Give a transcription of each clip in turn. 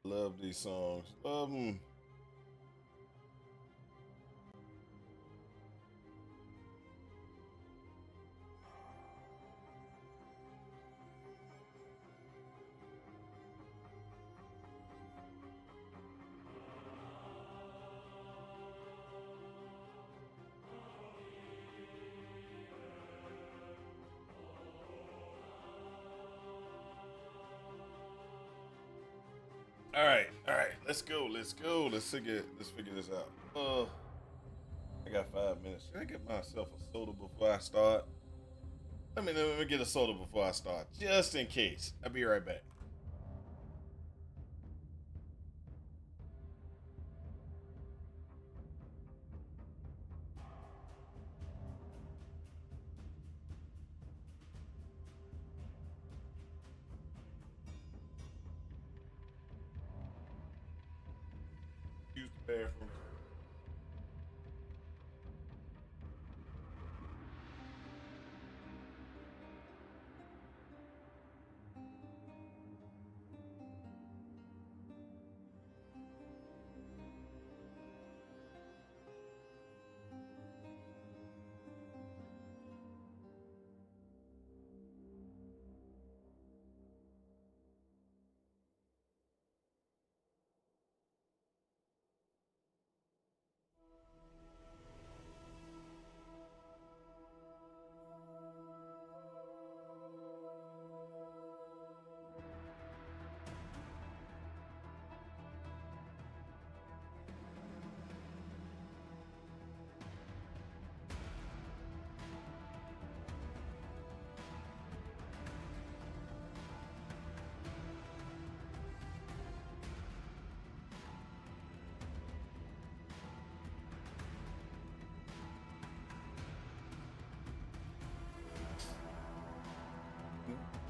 Love these songs. Love 'em. All right. Let's go. Let's go. Let's figure this out. I got 5 minutes. Should I get myself a soda before I start? Let me get a soda before I start, just in case. I'll be right back. Use the bathroom.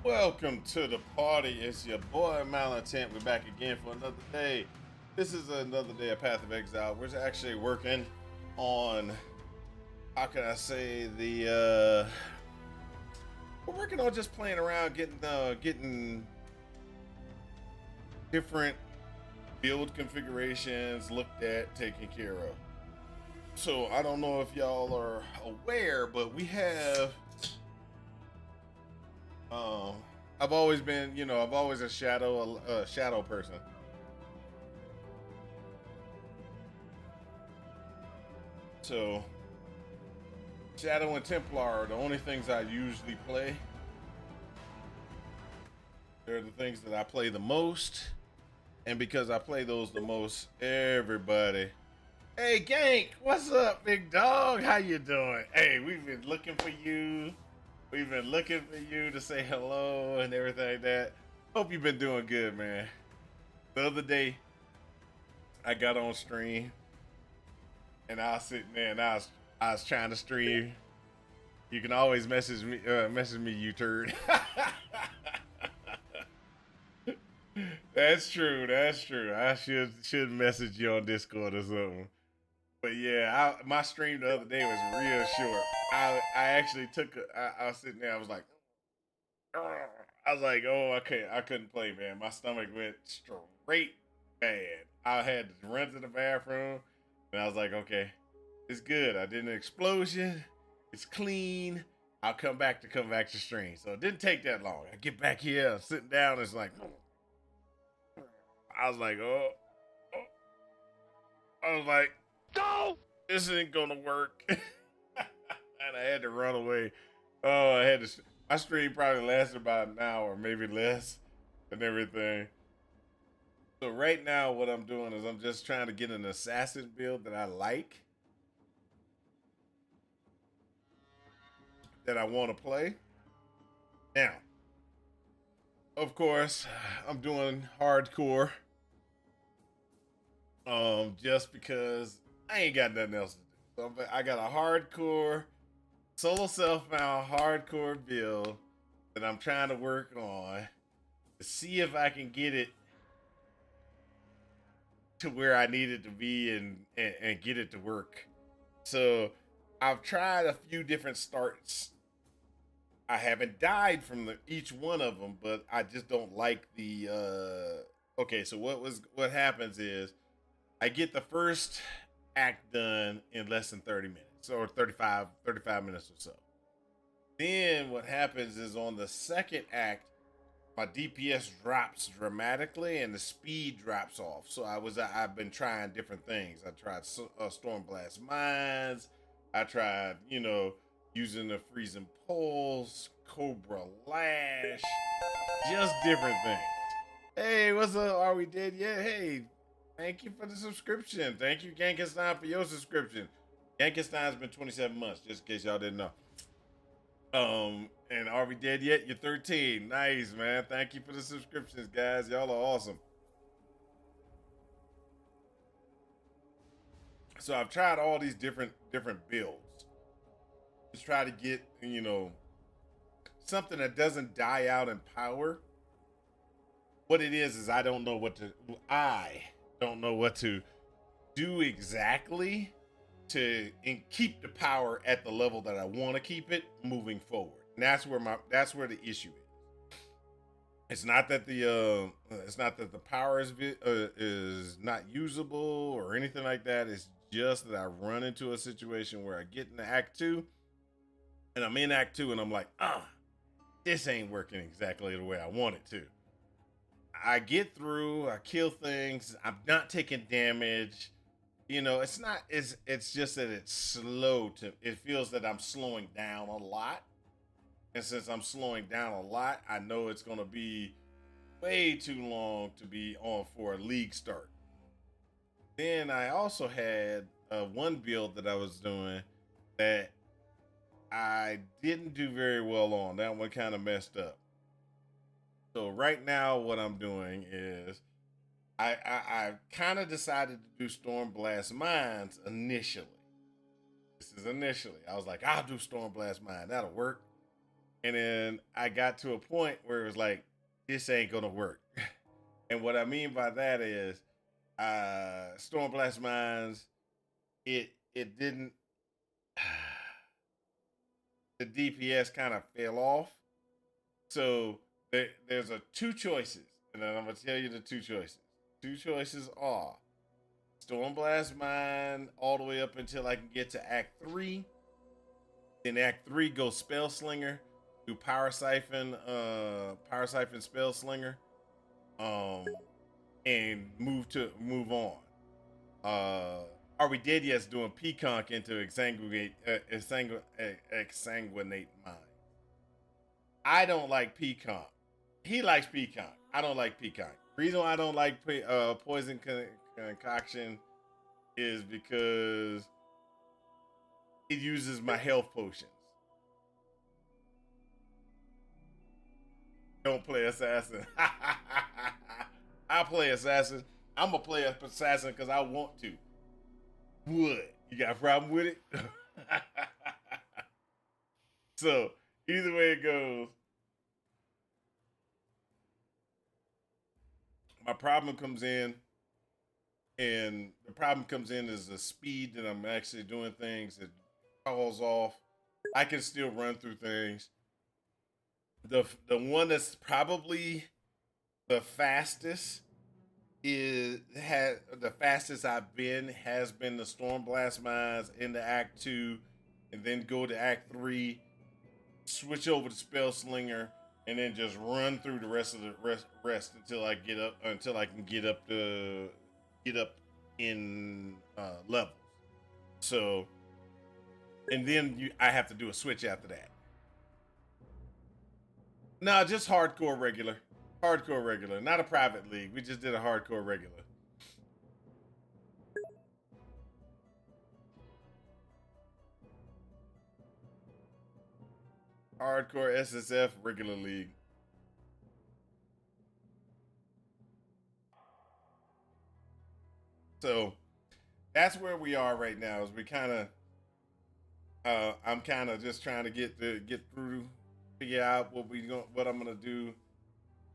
Welcome to the party. It's your boy Malintent. We're back again for another day. This is another day of Path of Exile. We're actually working on, how can I say, we're working on just playing around, getting different build configurations looked at, taken care of. So I don't know if y'all are aware, but we have um I've always been, I've always a shadow person. So Shadow and Templar are the only things I usually play. They're the things that I play the most. And because I play those the most, everybody. Hey Gank, what's up, big dog? How you doing? Hey, we've been looking for you. We've been looking for you to say hello and everything like that. Hope you've been doing good, man. The other day, I got on stream and I was sitting there and I was trying to stream. You can always message me, you turd. That's true. That's true. I should message you on Discord or something. But yeah, my stream the other day was real short. I actually I was sitting there. I was like, oh, I couldn't play, man. My stomach went straight bad. I had to run to the bathroom, and I was like, okay, it's good. I did an explosion. It's clean. I'll come back to stream. So it didn't take that long. I get back here, sitting down. It's like, I was like, oh. I was like, no, this ain't gonna work. And I had to run away. Oh, I had to. My stream probably lasted about an hour, maybe less, and everything. So right now, what I'm doing is I'm just trying to get an assassin build that I like, that I want to play. Now, of course, I'm doing hardcore, just because I ain't got nothing else to do. So I got a hardcore solo self-found hardcore build that I'm trying to work on to see if I can get it to where I need it to be and get it to work. So I've tried a few different starts. I haven't died from each one of them, but I just don't like the okay, so what happens is I get the first act done in less than 30 minutes or 35 minutes or so. Then what happens is on the second act, my DPS drops dramatically and the speed drops off. So I've been trying different things. I tried Stormblast Mines. I tried, using the freezing pulse, Cobra Lash, just different things. Hey, what's up? Are we dead yet? Hey, thank you for the subscription. Thank you, Gankenstein, for your subscription. Gankenstein's been 27 months, just in case y'all didn't know. And are we dead yet? You're 13. Nice, man. Thank you for the subscriptions, guys. Y'all are awesome. So I've tried all these different builds. Just try to get, something that doesn't die out in power. What it is I don't know what to do exactly to keep the power at the level that I want to keep it moving forward. And that's where the issue is. It's not that the power is not usable or anything like that. It's just that I run into a situation where I get into Act 2 and I'm in Act 2 and I'm like, this ain't working exactly the way I want it to. I get through, I kill things, I'm not taking damage. It's just that it's slow it feels that I'm slowing down a lot. And since I'm slowing down a lot, I know it's going to be way too long to be on for a league start. Then I also had one build that I was doing that I didn't do very well on. That one kind of messed up. So right now, what I'm doing is I kind of decided to do Stormblast Mines initially. This is initially. I was like, I'll do Stormblast Mine. That'll work. And then I got to a point where it was like, this ain't gonna work. And what I mean by that is, Stormblast Mines, it didn't. The DPS kind of fell off. So there's two choices, and then I'm gonna tell you the two choices. Two choices are Stormblast Mine all the way up until I can get to Act 3. Then Act 3 go Spell Slinger, do Power Siphon Spell Slinger, and move on. Are we dead yet? Doing Peaconk into Exsanguinate Mind. I don't like Peaconk. He likes Peaconk. I don't like Peaconk. Reason why I don't like Poison Concoction is because it uses my health potions. Don't play Assassin. I play Assassin. I'm gonna play Assassin because I want to. What? You got a problem with it? So either way it goes, my problem comes in, and the problem comes in is the speed that I'm actually doing things. It falls off. I can still run through things. The one that's probably the fastest the fastest I've been has been the Stormblast Mines into Act 2, and then go to Act 3, switch over to Spell Slinger, and then just run through the rest of the rest until I can get up in levels. So, and then I have to do a switch after that. No, just hardcore regular. Hardcore regular, not a private league. We just did a hardcore regular. Hardcore SSF regular league. So that's where we are right now. Is we kind of, I'm kind of just trying to get through, figure out what I'm gonna do.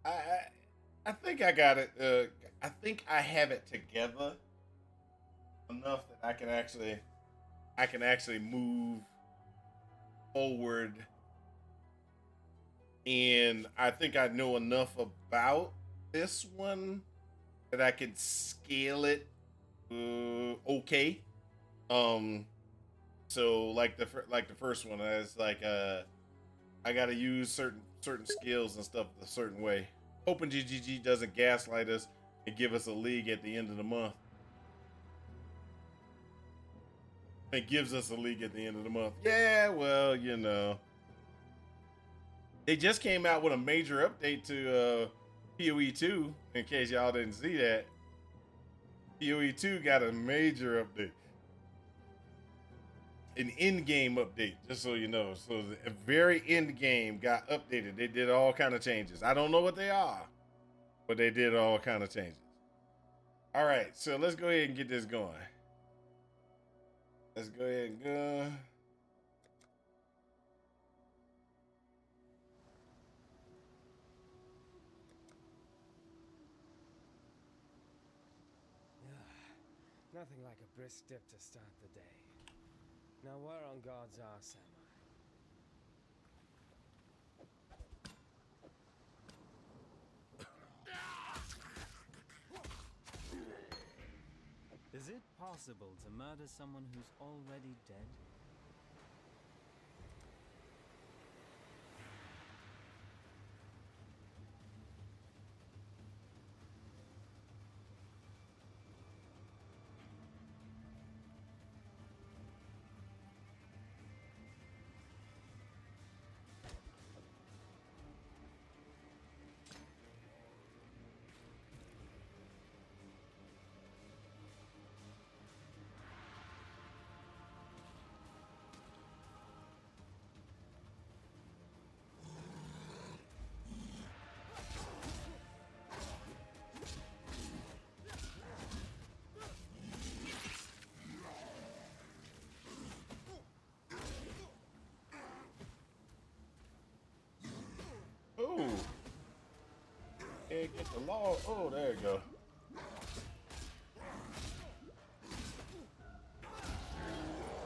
I I think I got it. I think I have it together enough that I can actually move forward, and I think I know enough about this one that I can scale it okay. Um, so like the first one, it's like I gotta use certain skills and stuff a certain way. Hoping GGG doesn't gaslight us and give us a league at the end of the month. It gives us a league at the end of the month. Yeah, well, you know. They just came out with a major update to PoE 2, in case y'all didn't see that. PoE 2 got a major update. An in-game update, just so you know. So the very end game got updated. They did all kind of changes. I don't know what they are, but they did all kind of changes. All right, so let's go ahead and get this going. Let's go ahead and go. Nothing like a brisk dip to start the day. Now where on God's arse am I? Is it possible to murder someone who's already dead? Oh, can't get the law. Oh, there you go.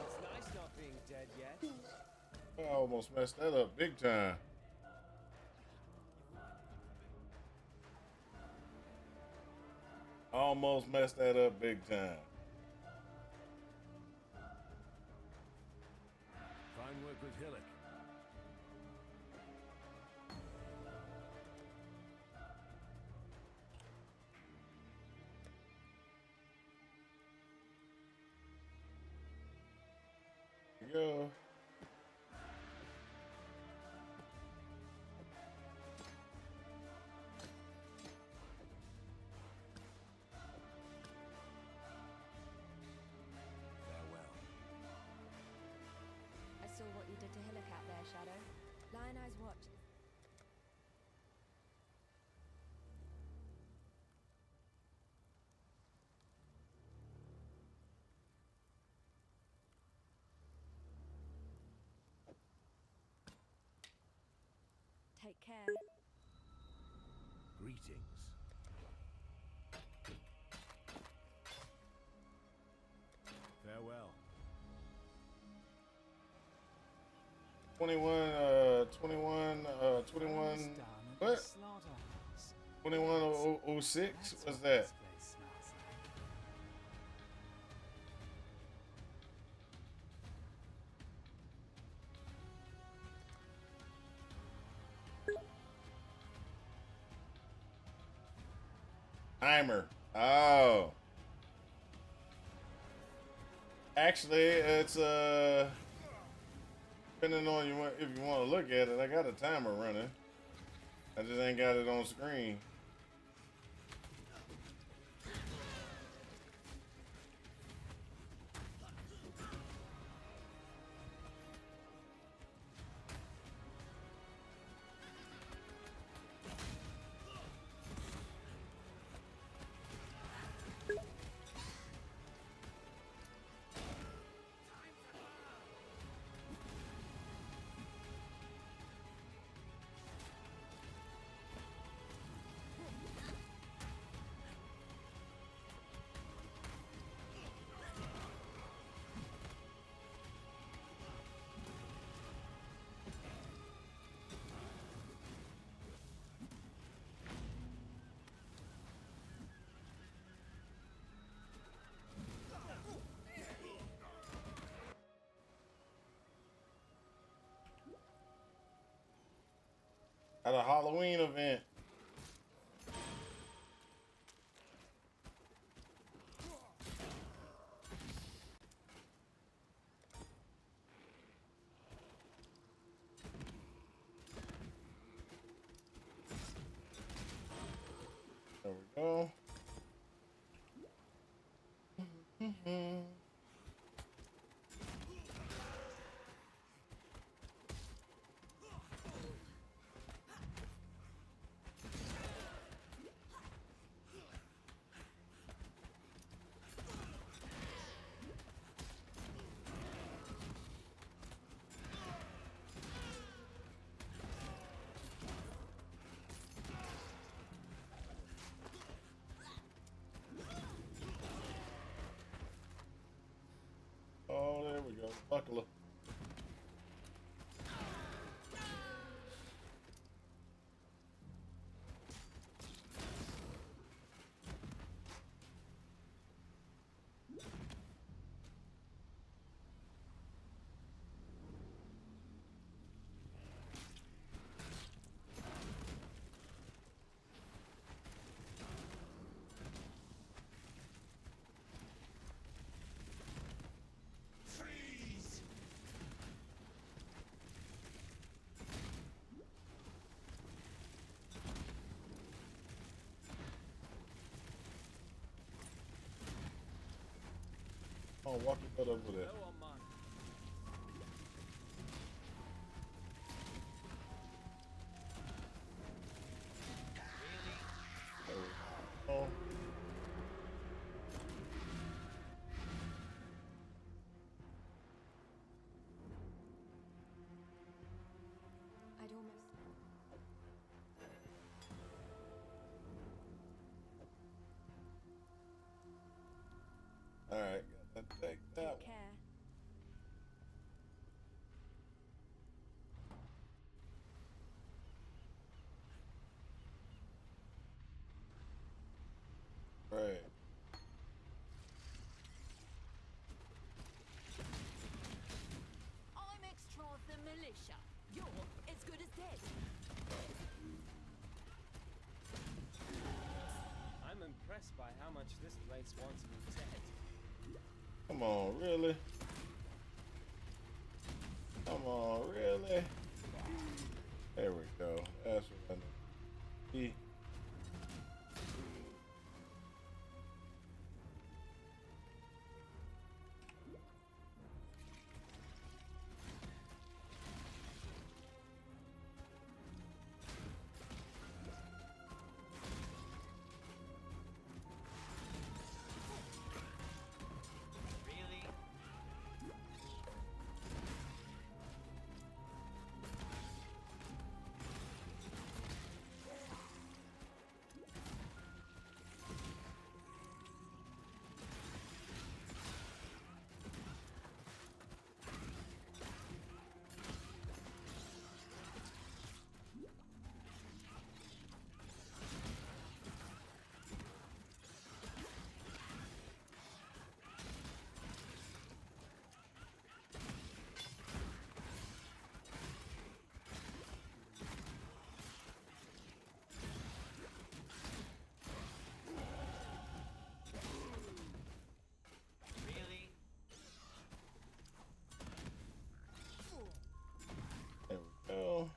It's nice not being dead yet. I almost messed that up big time. Almost messed that up big time. Fine work with Hillock. There you go. Farewell. I saw what you did to Hillock out there, Shadow. Lion Eyes watch. Take care. Greetings. Farewell. 21, what? 2106? What's that? Timer. Oh. Actually, it's depending on if you want to look at it, I got a timer running. I just ain't got it on screen. a Halloween event. There we go. Oh, there we go. Buckler. Oh, walk your butt over there. No on mine. There we go. I'd almost. All right, gotta take that Take one. care. Right. I'm extra of the militia. You're as good as dead. I'm impressed by how much this place wants me dead. Come on, really? Come on, really? There we go. That's what I need. There we go. Oh, come on. Go.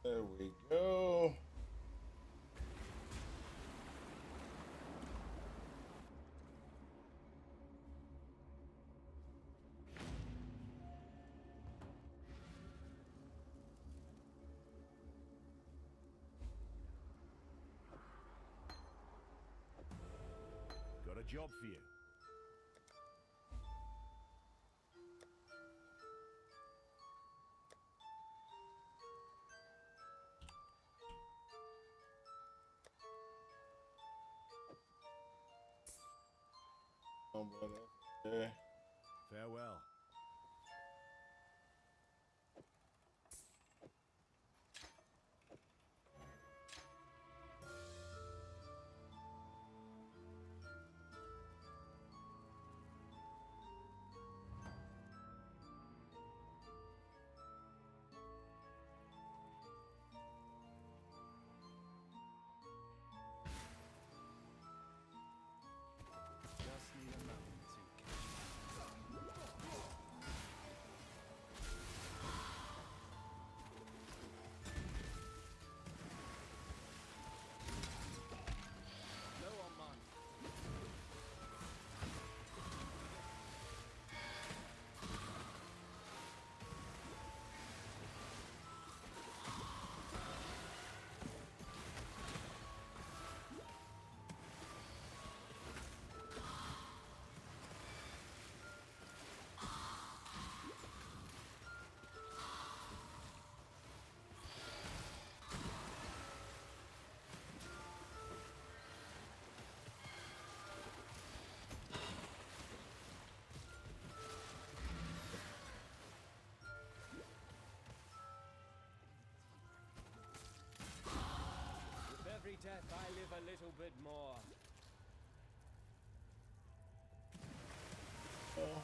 There we go. job for you. Oh, but okay. Farewell. Just need a moment to catch Low on mine. With every death, I live a little bit more. Oh.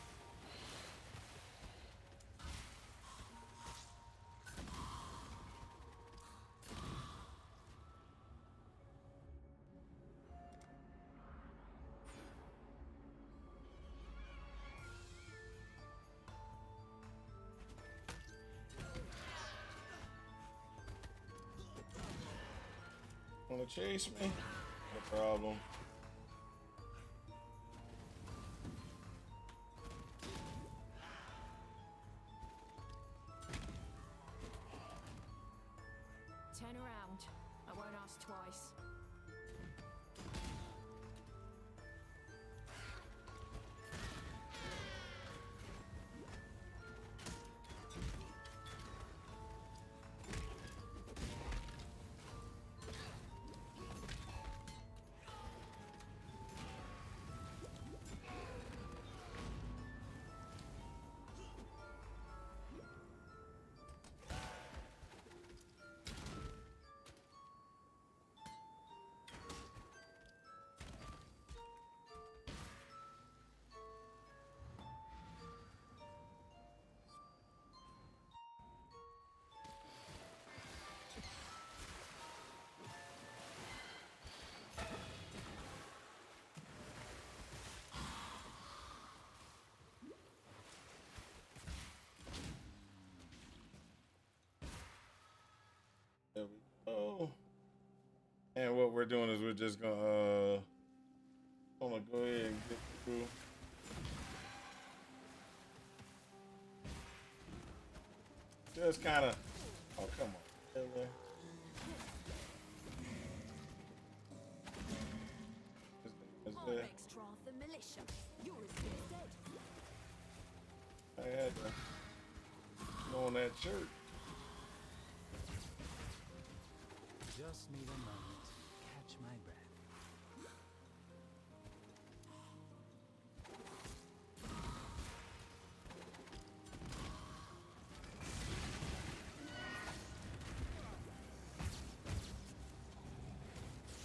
Wanna chase me? No problem. Turn around. I won't ask twice. There we go. And what we're doing is we're just gonna go ahead and get through. Just kind of. Oh, come on. Really? Just I'm extra the militia. You're as good as dead. I had to go on that shirt. Just need a moment to catch my breath.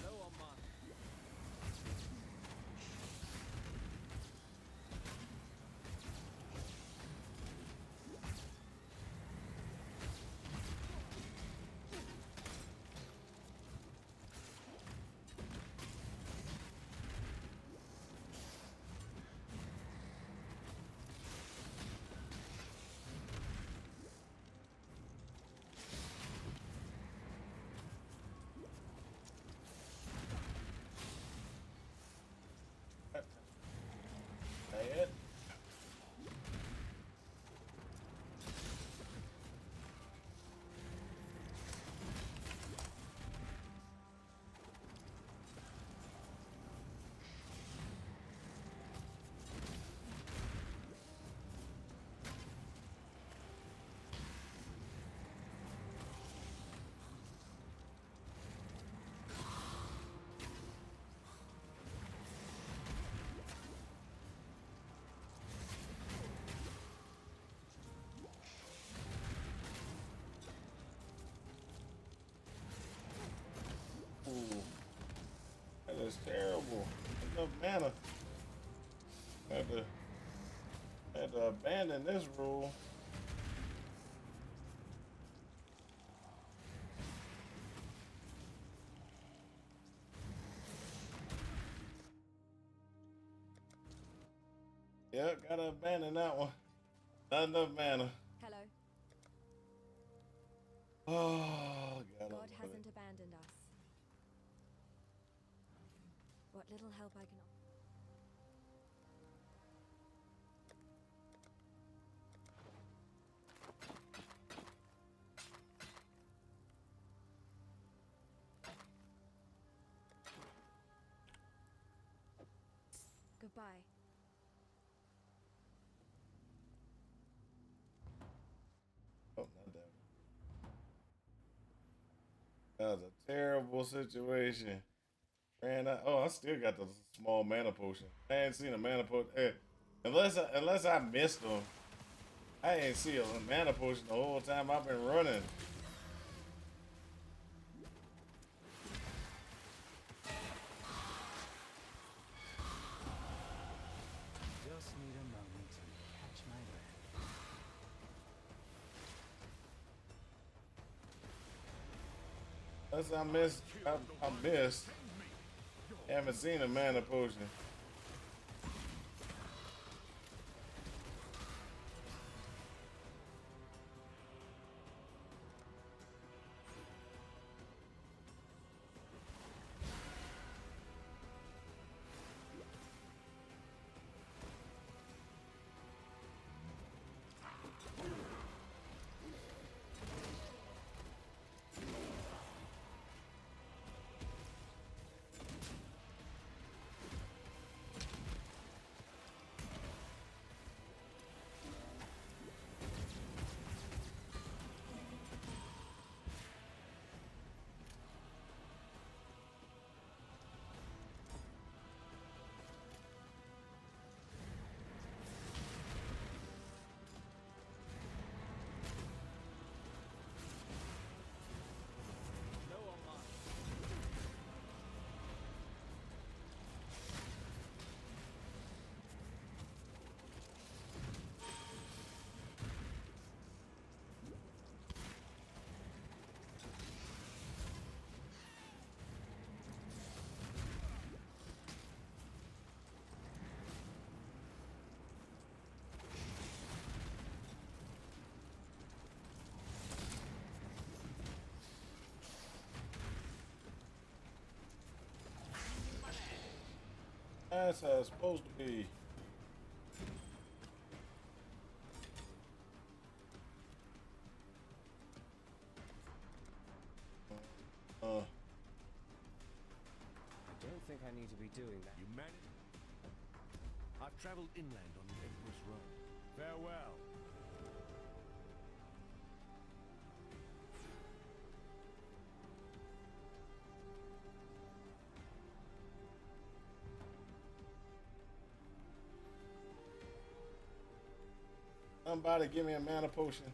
Low on mine. is terrible. Enough mana. Had to abandon this rule. Yep, gotta abandon that one. Not enough mana. Hello. Oh, God God almighty. hasn't abandoned us. What little help I can offer. Goodbye. Oh, not that one. That was a terrible situation. Ran out. Oh, I still got the small mana potion. I ain't seen a mana potion. Unless I missed them. I ain't see a mana potion the whole time I've been running. Just need a moment to catch my breath. Unless I missed. Haven't seen a mana potion. That's how it's supposed to be. I don't think I need to be doing that. You managed? I've traveled inland on the Empress Road. Farewell. Somebody give me a mana potion.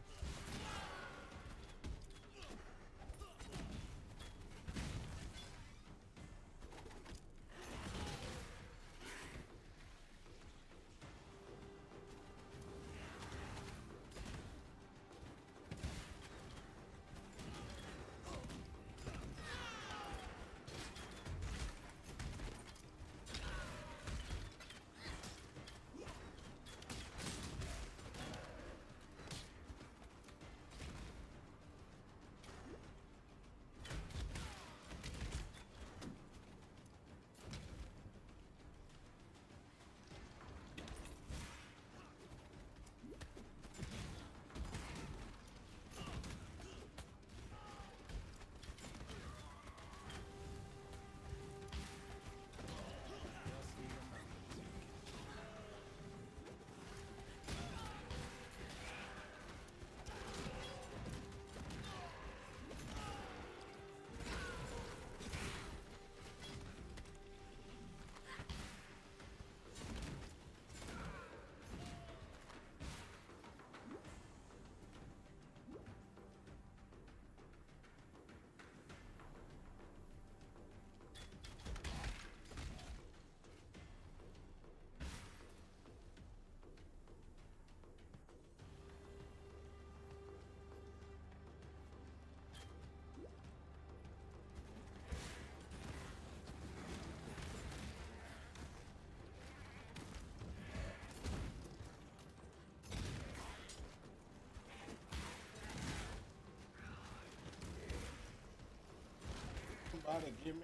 Somebody give me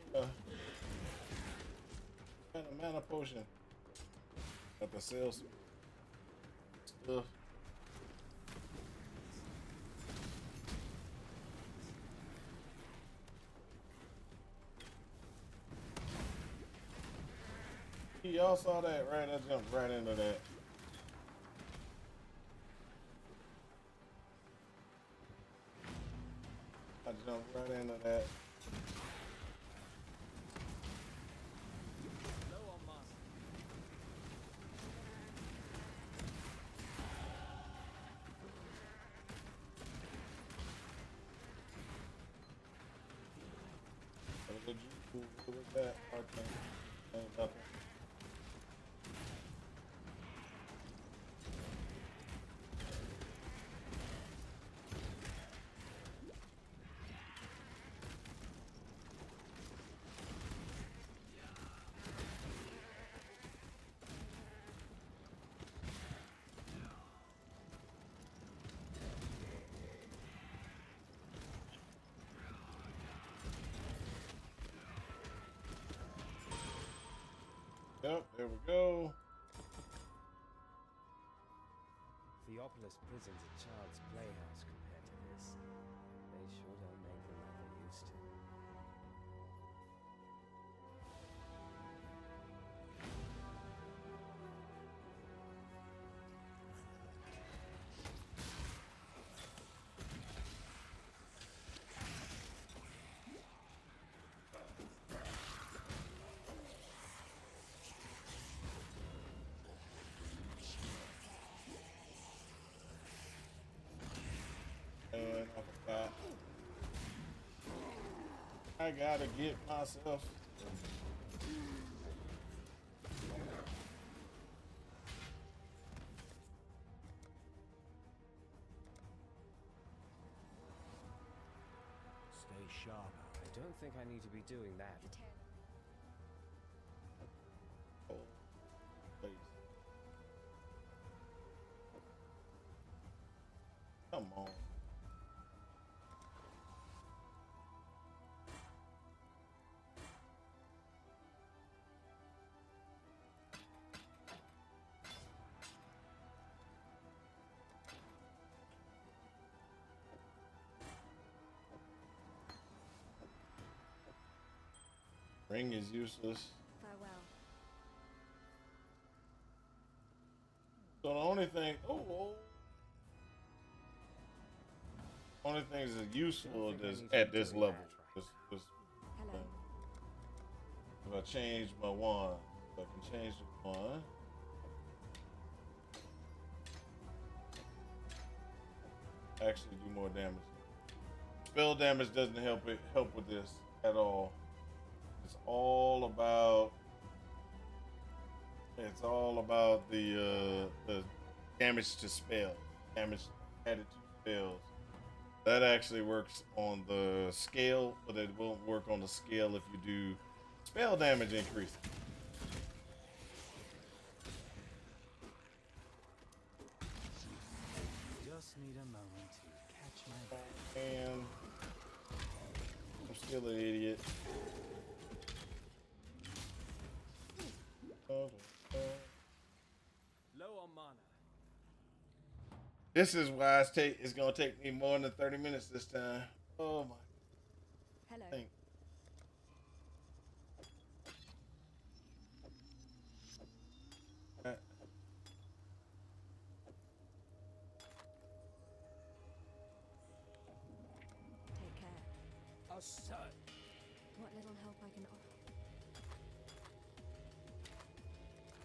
a mana potion. Got the sales stuff. Y'all saw that, right? I jumped right into that. I jumped right into that. Low on mana. What was that? Okay. Ain't nothing. Yep, there we go. Theopolis Prison's a child's playhouse compared to this. They sure don't make them like they used to. And I forgot. I gotta get myself. Stay sharp. I don't think I need to be doing that. The tail. Oh, please. Come on. Ring is useless. Farewell. So the only thing, only things that's useful is at this level. Just, Hello. if I change my wand, if I can change the wand. Actually, do more damage. Spell damage doesn't help with this at all. It's all about the damage to spells, damage added to spells. That actually works on the scale, but it won't work on the scale if you do spell damage increase. Just need a moment to catch my breath. And I'm still an idiot. Low on mana. This is why it's gonna take me more than 30 minutes this time. Oh my Hello. thing. Take care. Assert. What little help I can offer.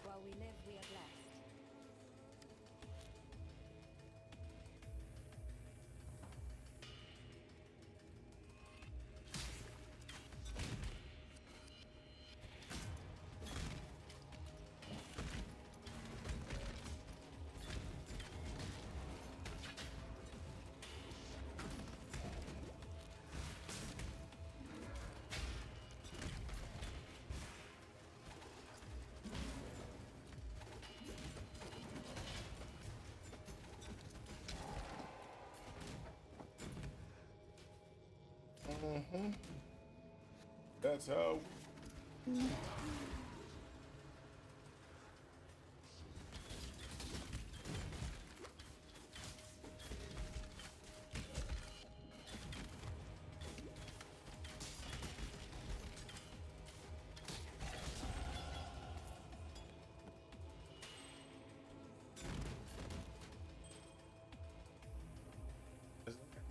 While we live, we are blessed. That's how.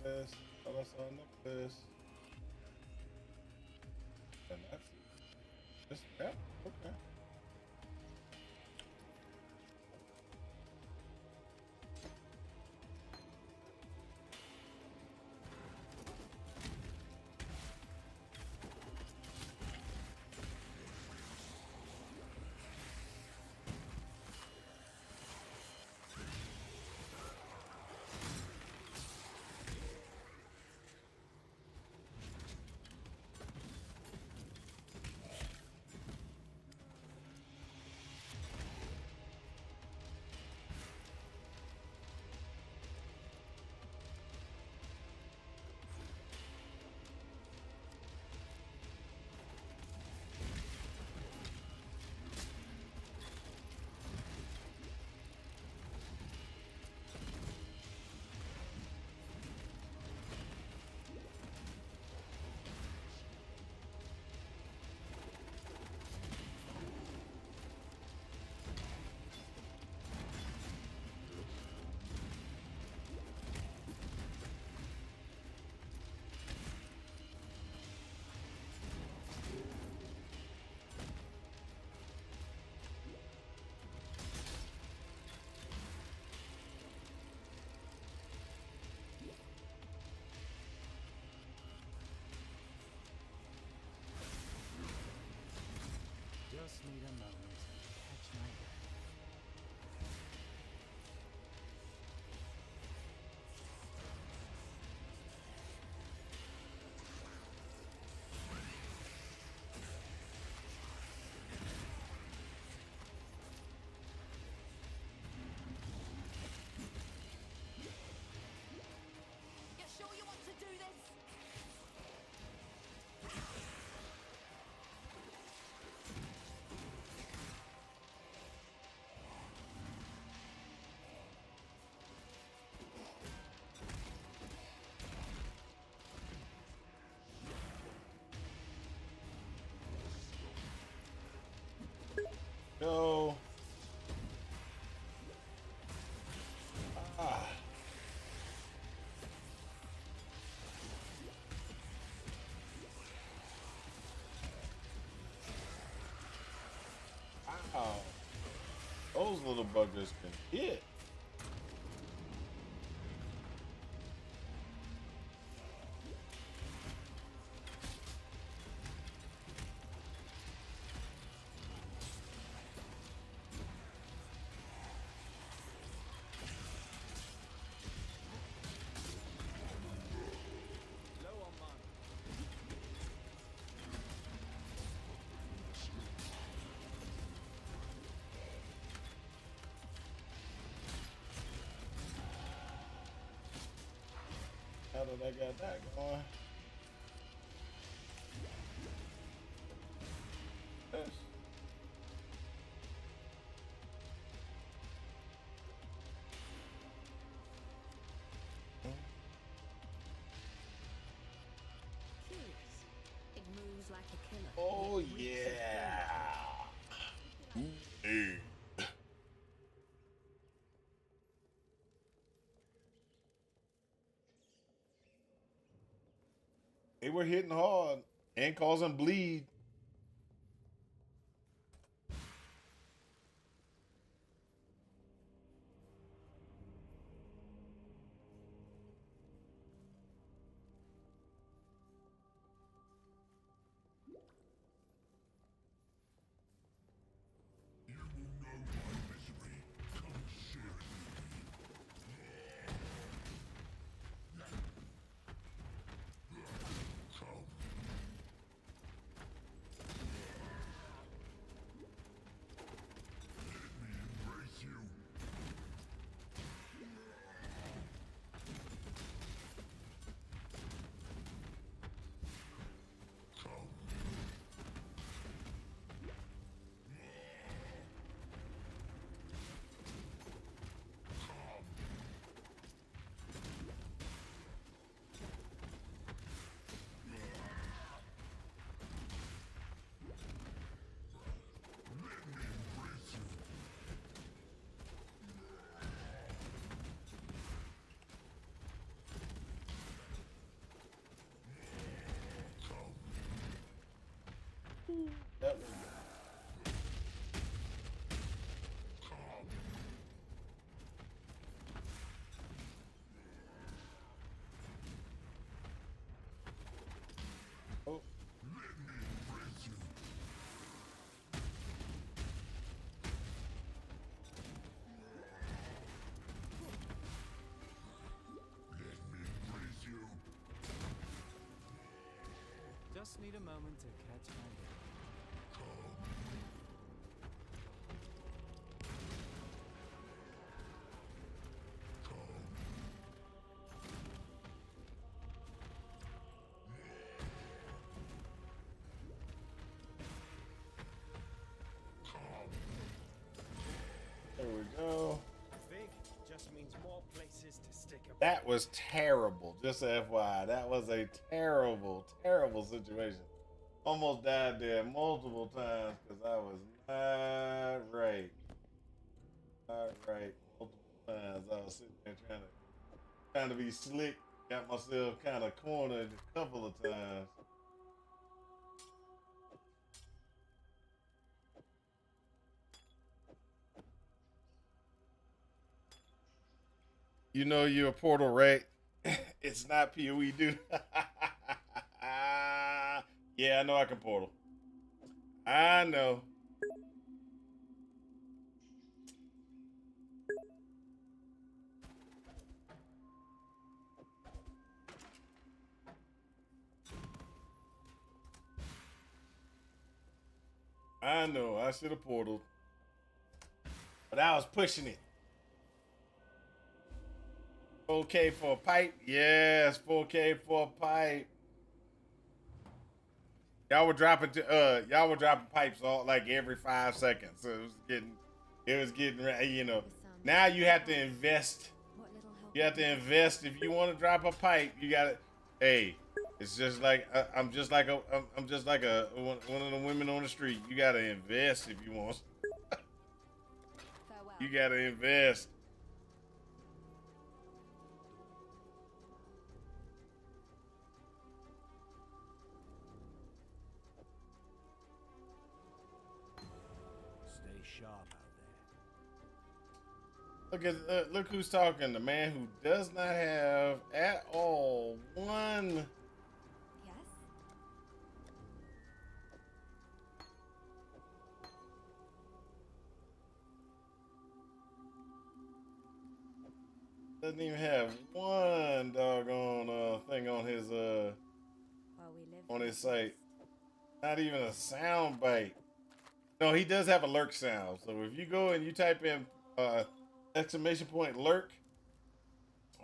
Necklace. Oh, that's our necklace. And that's just that. Okay. Just need a moment to catch my breath. You sure you want to do this? Go. Ah. Ow. Those little buggers can hit. Low on mana. How did I get that going? Yes. Curious. It moves like a killer. Oh It reeks of yeah. Hey. They were hitting hard and causing bleed. just need a moment to catch my breath. There we go. Big just means more places to stick a That was terrible. Just FYI, that was a terrible, terrible situation. Almost died there multiple times because I was not right. Not right. Multiple times. I was sitting there trying to be slick. Got myself kind of cornered a couple of times. You know you're a portal, right? It's not PoE, dude. Yeah, I know I can portal. I know. I know. I should have portaled. But I was pushing it. 4K for a pipe? Yes, 4K for a pipe. Y'all were dropping pipes all like every 5 seconds. So it was getting you know. Now you have to invest. What little help You have to invest if you want to drop a pipe. You got to Hey, it's just like I'm just like one of the women on the street. You got to invest if you want. farewell. You got to invest. Stay sharp out there. Look who's talking. The man who does not have at all one. Yes? Doesn't even have one doggone thing on his While we live on we his site. rest. Not even a sound bite. No, he does have a lurk sound. So if you go and you type in exclamation point lurk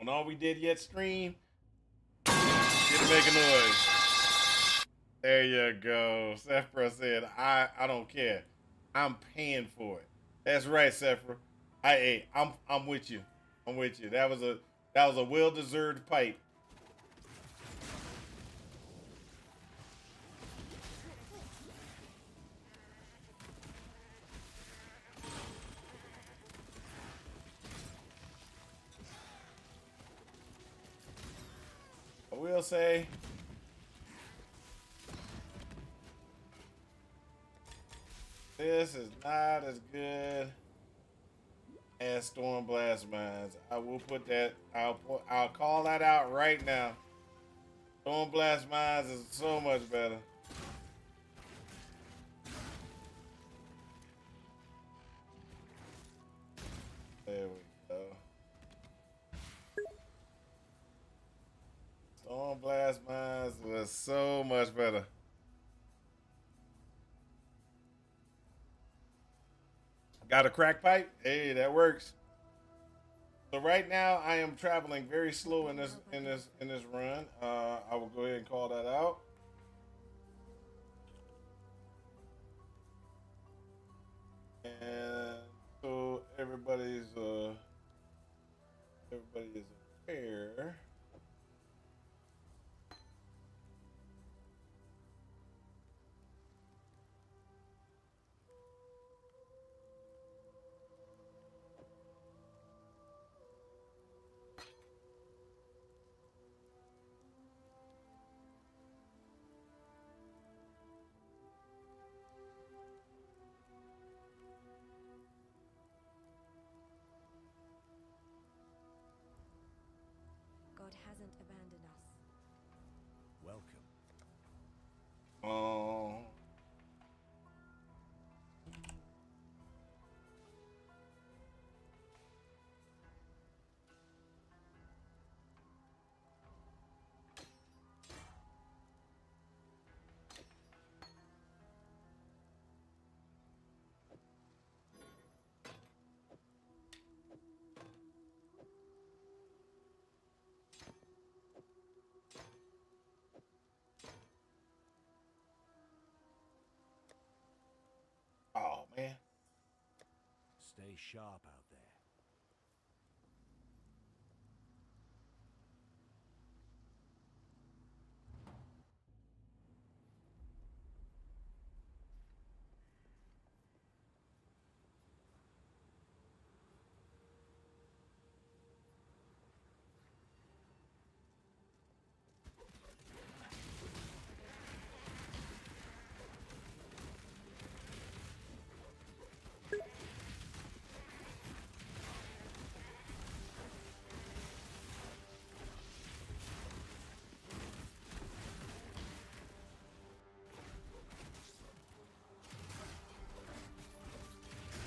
on All We Did Yet stream, get to make a noise. There you go. Sephra said, I don't care. I'm paying for it. That's right, Sephra. I'm with you. I'm with you. That was a well-deserved pipe. I will say, this is not as good as Stormblast Mines. I will put that. I'll call that out right now. Stormblast Mines is so much better. There we go. Stormblast Mines was so much better. Got a crack pipe? Hey, that works. So right now I am traveling very slow in this run. I will go ahead and call that out. And so everybody is aware. God hasn't abandoned us. Welcome. Oh. Stay sharp out there.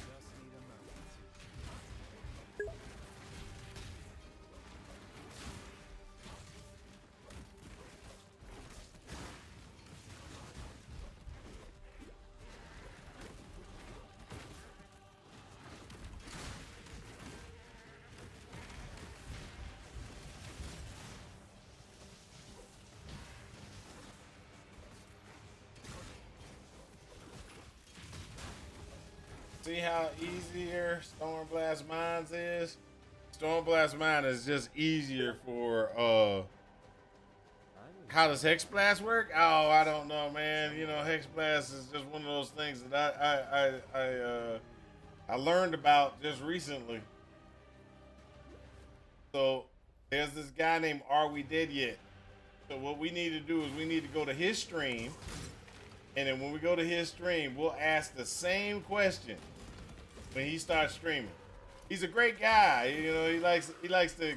Just need a moment. See how easier Stormblast Mines is? Stormblast Mine is just easier for how does Hex Blast work? Oh, I don't know, man. You know, Hex Blast is just one of those things that I learned about just recently. So there's this guy named Are We Dead Yet? So what we need to do is we need to go to his stream, and then when we go to his stream, we'll ask the same question when he starts streaming. He's a great guy. You know, he likes to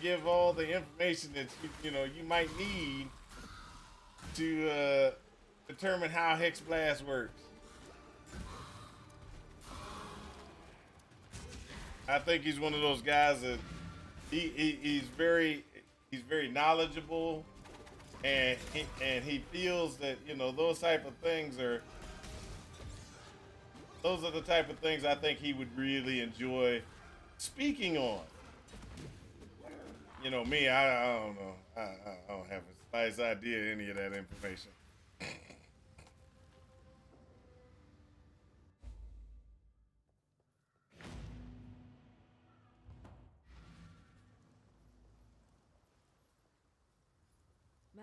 give all the information that you might need to determine how Hex Blast works. I think he's one of those guys that he's very knowledgeable, and he feels that those type of things are the type of things I think he would really enjoy speaking on. You know me, I don't know. I don't have a slightest idea of any of that information.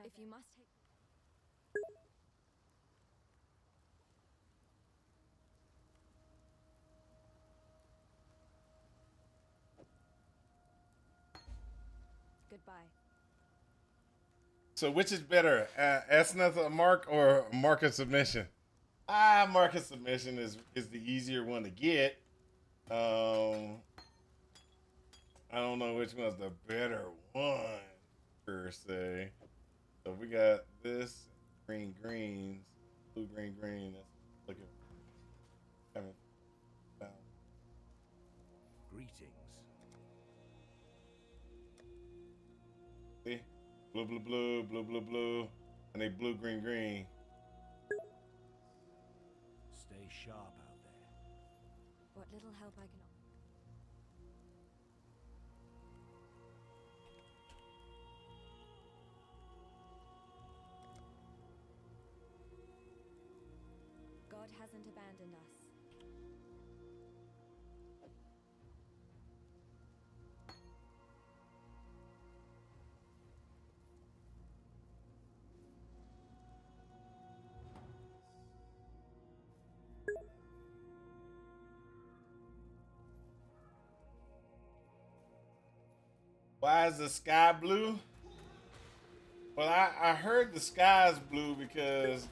If you must take. Goodbye. So which is better, Esneth Mark or Market Submission? Market Submission is the easier one to get. I don't know which one's the better one per se. So we got this greens, blue, green. Let's look at. Haven't found. Greetings. See, blue, and they blue, green. Stay sharp out there. What little help I can. God hasn't abandoned us. Why is the sky blue? Well, I heard the sky's blue because,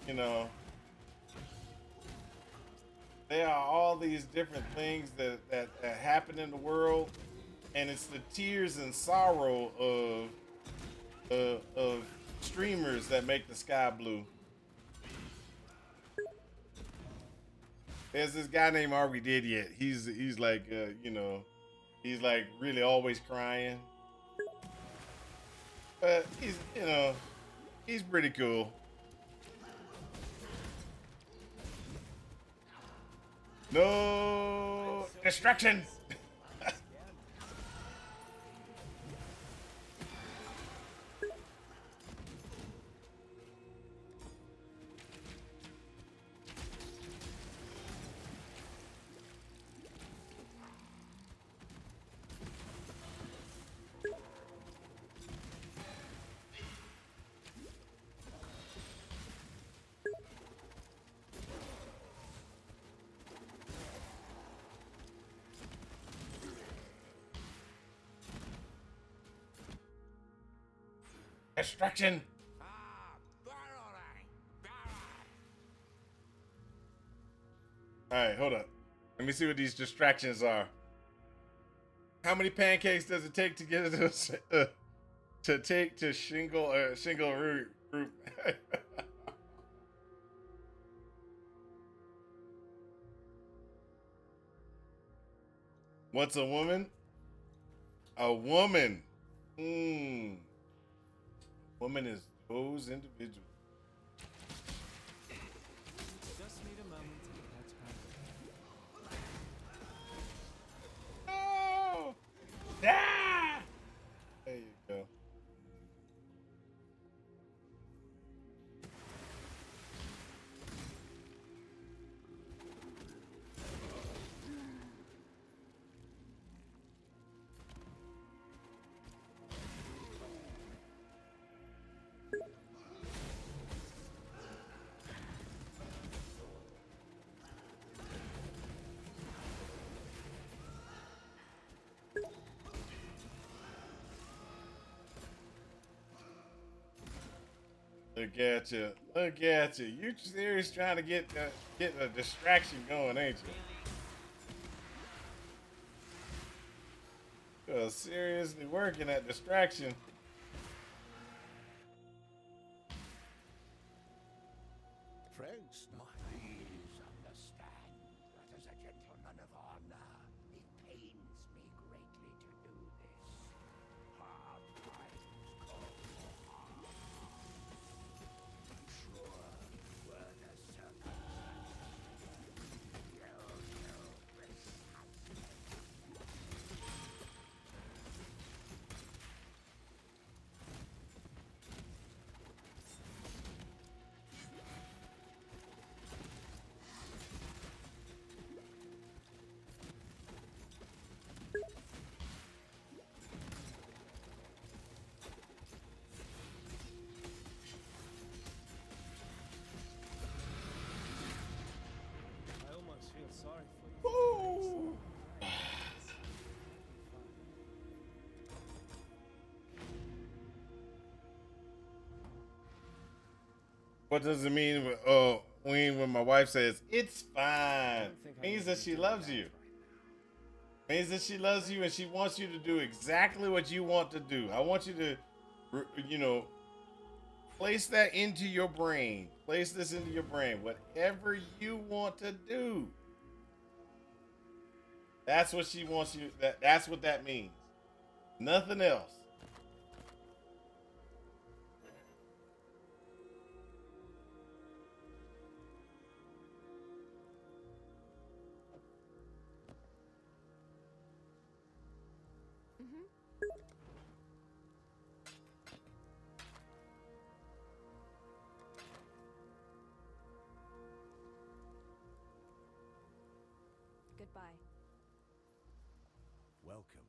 there are all these different things that happen in the world, and it's the tears and sorrow of streamers that make the sky blue. There's this guy named Are We Dead Yet? He's like he's like really always crying, but he's pretty cool. No destruction. destruction. All right, hold up. Let me see what these distractions are. How many pancakes does it take to get to shingle root? What's a woman? A woman. Woman is those individuals. Just need a moment to catch my Oh! Ah! There you go. Look at you. Look at you. You serious trying to get a distraction going, ain't you? Seriously working at distraction. Friends, no. Please understand that as a gentleman of honor, it pains me greatly to do this. Hard times call for hard. Sure, were the circumstances, you I almost feel sorry for you. Woo! What does it mean when my wife says it's fine? Means that she loves you. Means that she loves you and she wants you to do exactly what you want to do. I want you to, place that into your brain. Place this into your brain. Whatever you want to do. That's what she wants you. That's what that means. Nothing else. Goodbye. Welcome.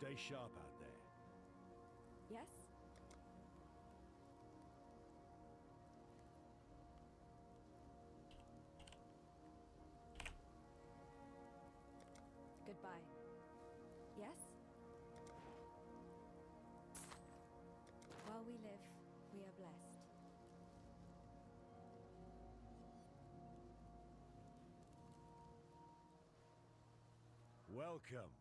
Stay sharp out there. Yes? Goodbye. Yes? While we live, we are blessed. Welcome.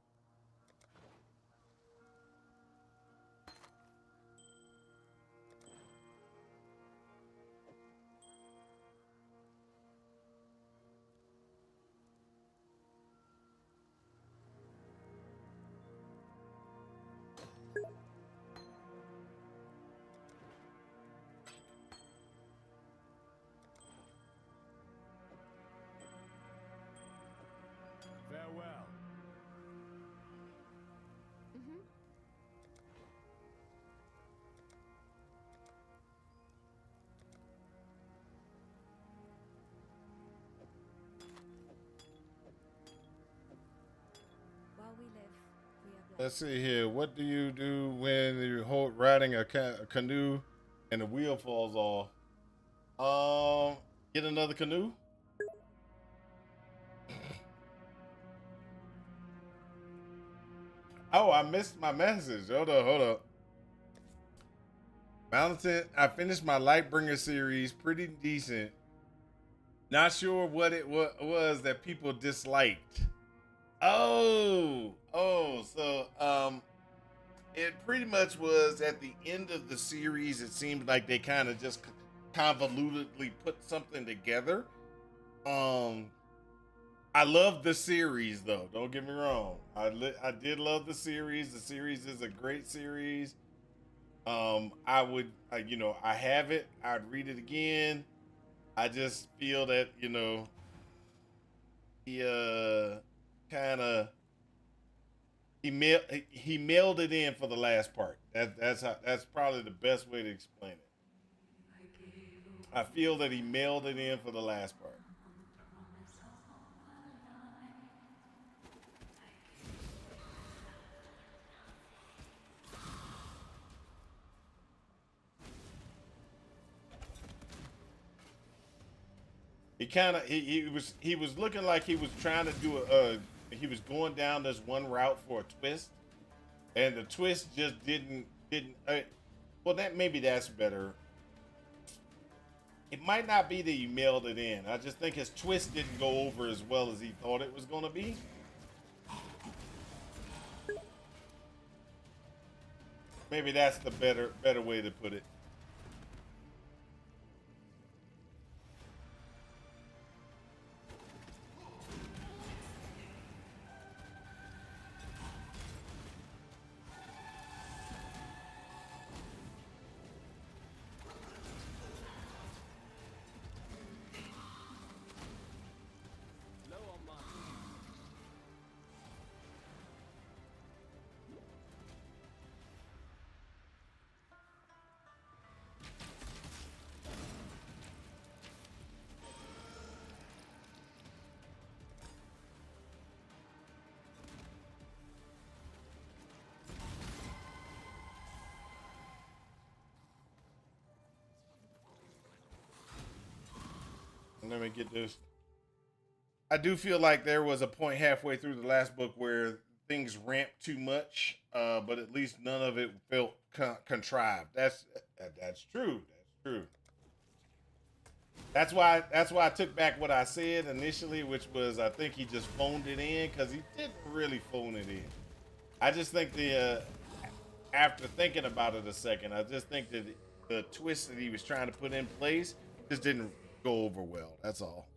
Let's see here. What do you do when you're riding a canoe and the wheel falls off? Get another canoe. Oh, I missed my message. Hold up. Mountain. I finished my Lightbringer series. Pretty decent. Not sure what it was that people disliked. Oh, so it pretty much was at the end of the series. It seemed like they kind of just convolutedly put something together. I love the series though. Don't get me wrong. I did love the series. The series is a great series. I would, I have it. I'd read it again. I just feel that he kind of he mailed it in for the last part. That's probably the best way to explain it. I feel that he mailed it in for the last part. He was looking like he was trying to do he was going down this one route for a twist, and the twist just didn't well, that's better. It might not be that he mailed it in. I just think his twist didn't go over as well as he thought it was going to be. Maybe that's the better way to put it. Let me get this. I do feel like there was a point halfway through the last book where things ramped too much, but at least none of it felt contrived. That's true. That's true. That's why I took back what I said initially, which was I think he just phoned it in, because he didn't really phone it in. I just think after thinking about it a second, I just think that the twist that he was trying to put in place just didn't go over well. That's all.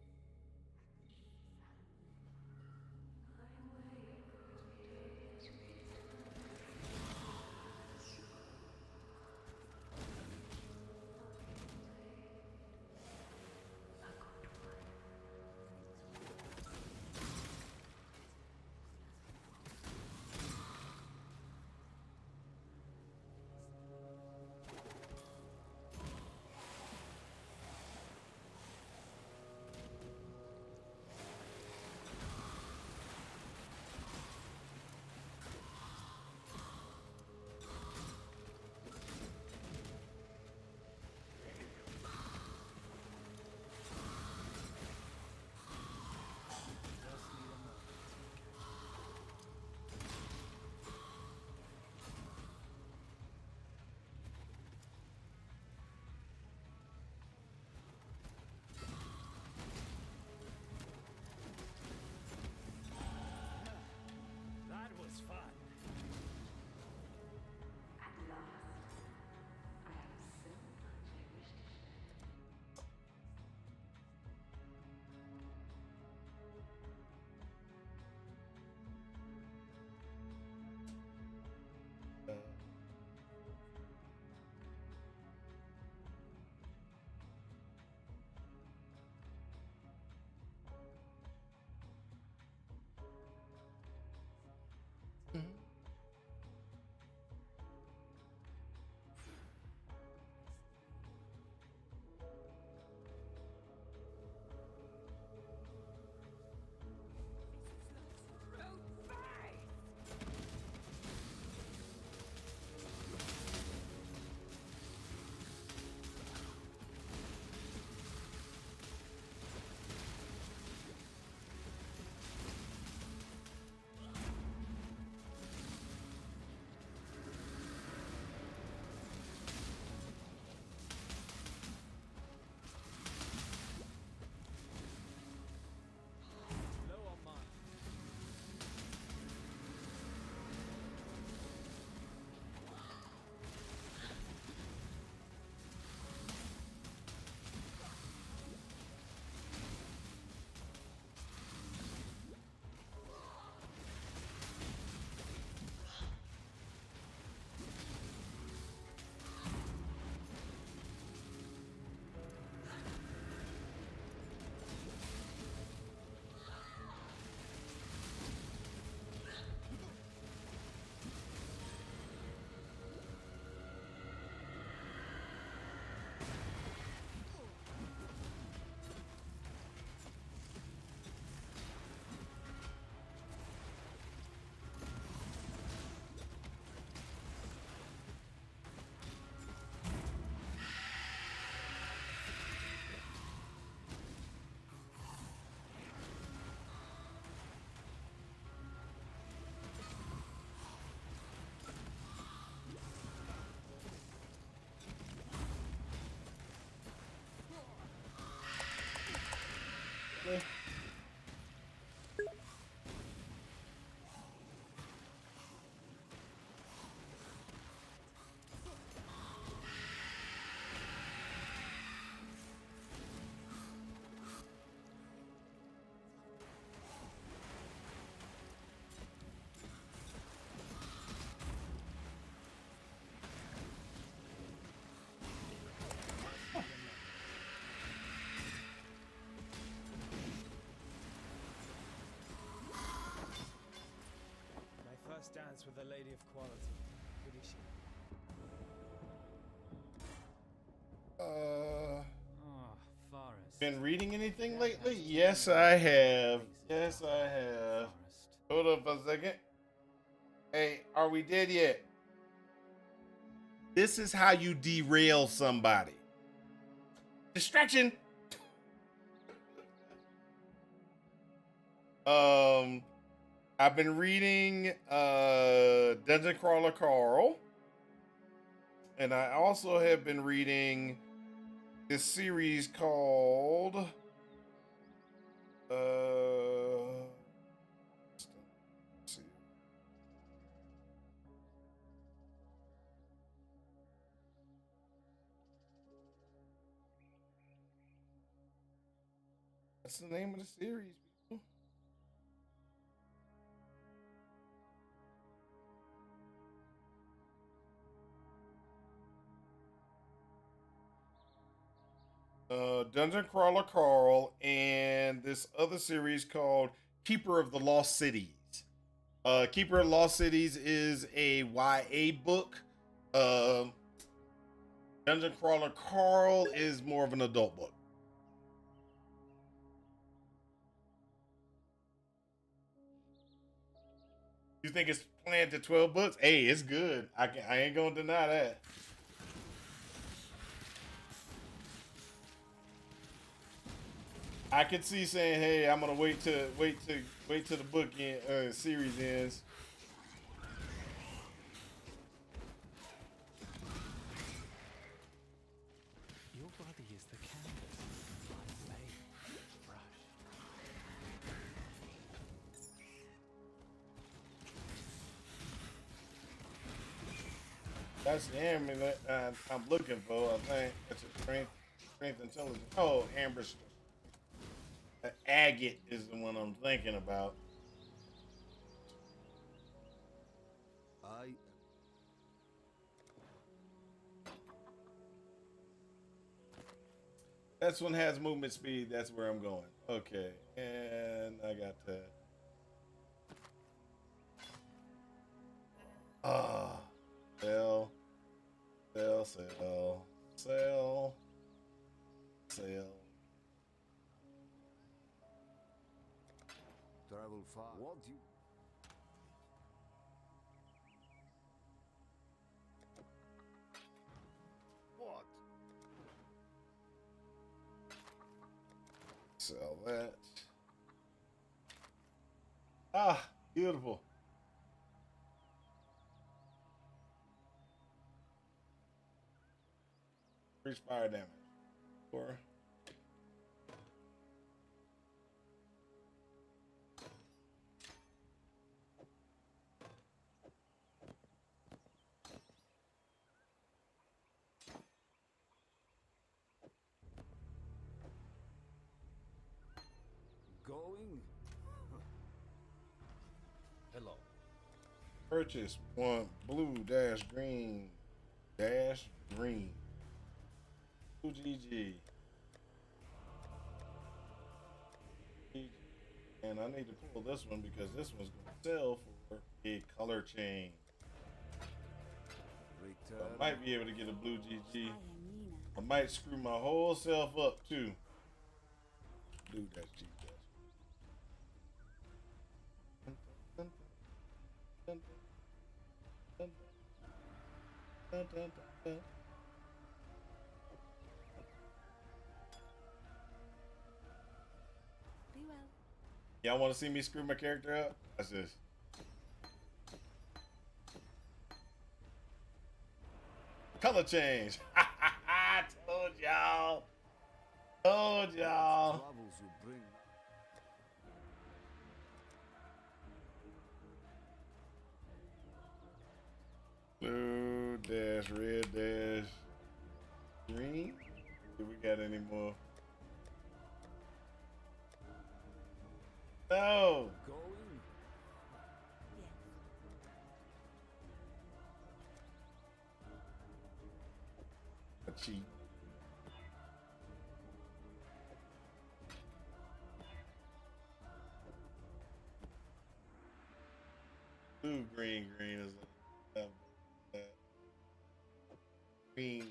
romance with a lady of quality. Good is she? Oh, Forrest. Been reading anything lately? Yes, I have. Yes, I have. Forrest. Hold up a second. Hey, are we dead yet? This is how you derail somebody. Distraction. I've been reading Dungeon Crawler Carl, and I also have been reading this series called let's see. That's the name of the series, people. Dungeon Crawler Carl and this other series called Keeper of the Lost Cities. Keeper of Lost Cities is a YA book. Dungeon Crawler Carl is more of an adult book. You think it's planned to 12 books? Hey, it's good. I ain't gonna deny that. I could see saying, "Hey, I'm gonna wait till the book series ends." Your body is the canvas. My favorite brush. That's the enemy that I'm looking for. I think that's a strength intelligence. Oh, ambush. Agate is the one I'm thinking about. This one has movement speed. That's where I'm going. Okay, and I got that. Ah, sell. Travel far. What do you... What? Sell that. Ah, beautiful. Increase fire damage. 4. Going? Hello. Purchase 1 blue dash green. Blue GG. And I need to pull this one because this one's going to sell for a color change. So Return. I might be able to get a blue GG. I might screw my whole self up too. Blue dash G dash. Be well. Y'all want to see me screw my character up? That's this. Color change. Told y'all. Troubles you bring. Blue dash red dash green. Do we got any more? No. Going? A cheat. blue, green, green is green.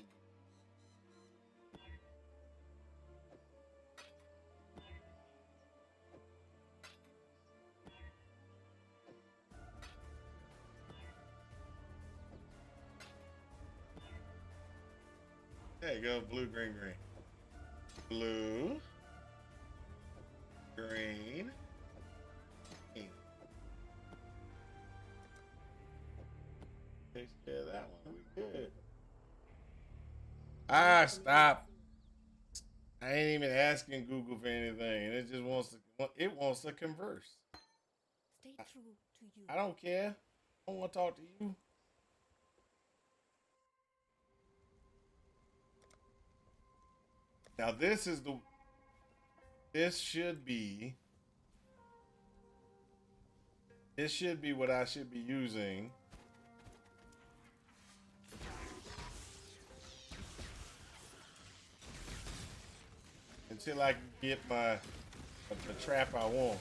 There you go, blue, green, green. Blue, green, green. Takes care of that one. We good. Ah, stop. I ain't even asking Google for anything. It just wants to converse. Stay true to you. I don't care. I don't want to talk to you. Now this should be what I should be using. Until I can get the trap I want.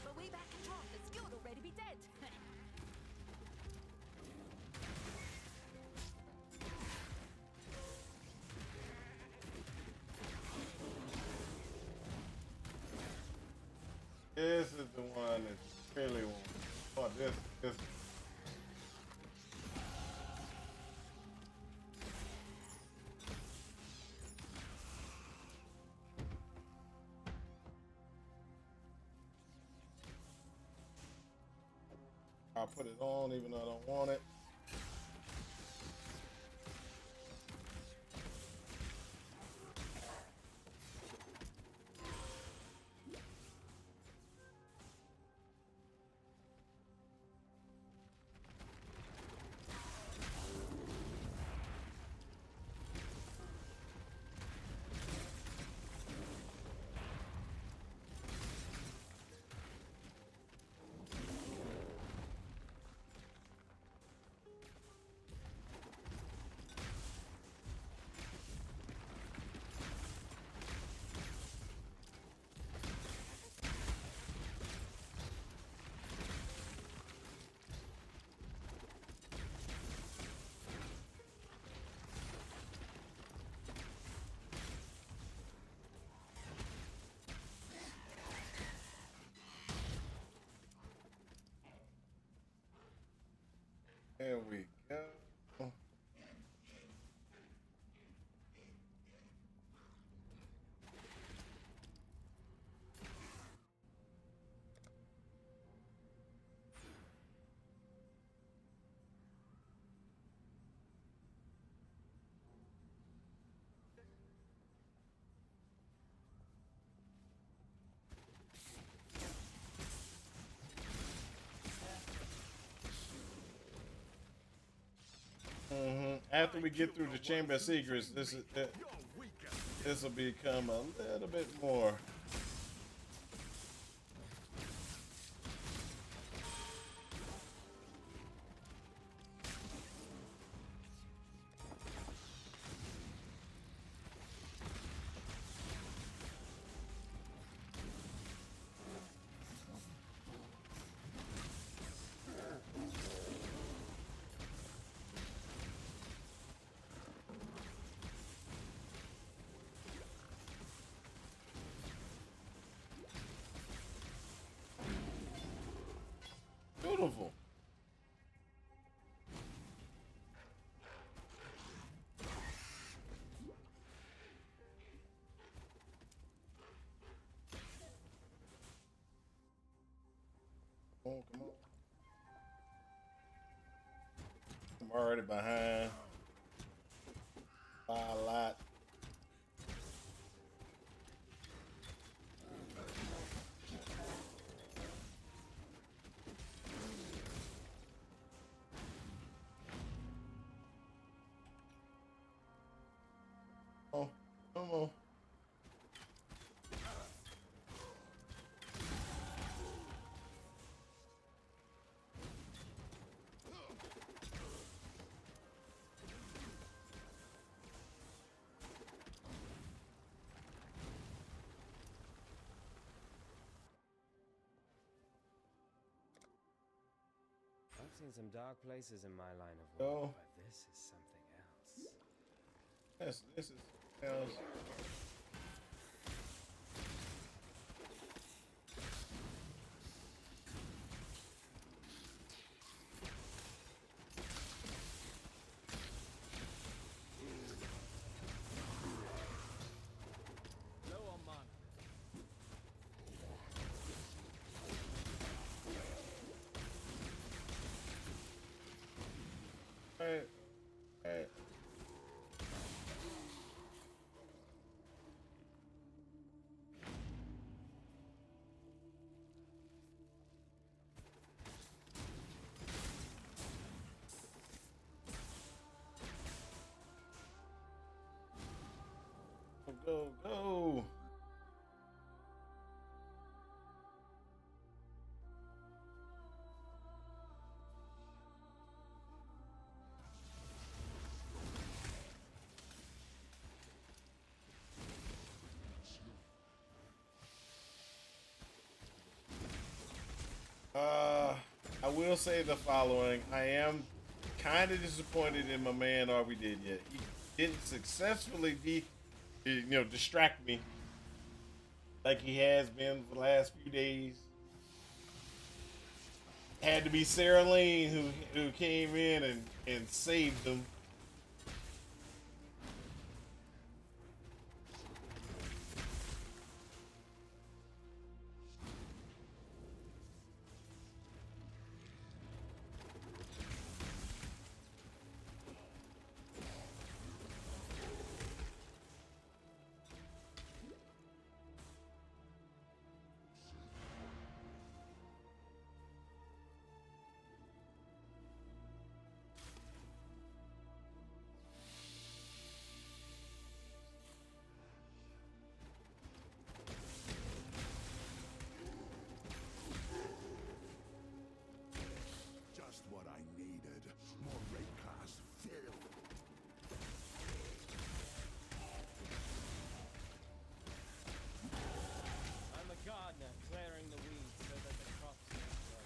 But we back in talk. The skill'd already be dead. This is the one that really wants. Oh, this. I'll put it on even though I don't want it. There we go. After we get through the Chamber of Secrets, this will become a little bit more. Beautiful. Come on, come on. I'm already behind by a lot. Oh, come on. seen some dark places in my line of Oh. work, but this is something else. This is else. Low on mana. Hey, hey. Go, go. I will say the following. I am kind of disappointed in my man Are We Dead Yet. He didn't successfully distract me like he has been for the last few days. Had to be Sarah Lane who came in and saved them. Just what I needed. More raid class fill. I'm a gardener, clearing the weeds so that the crops can grow.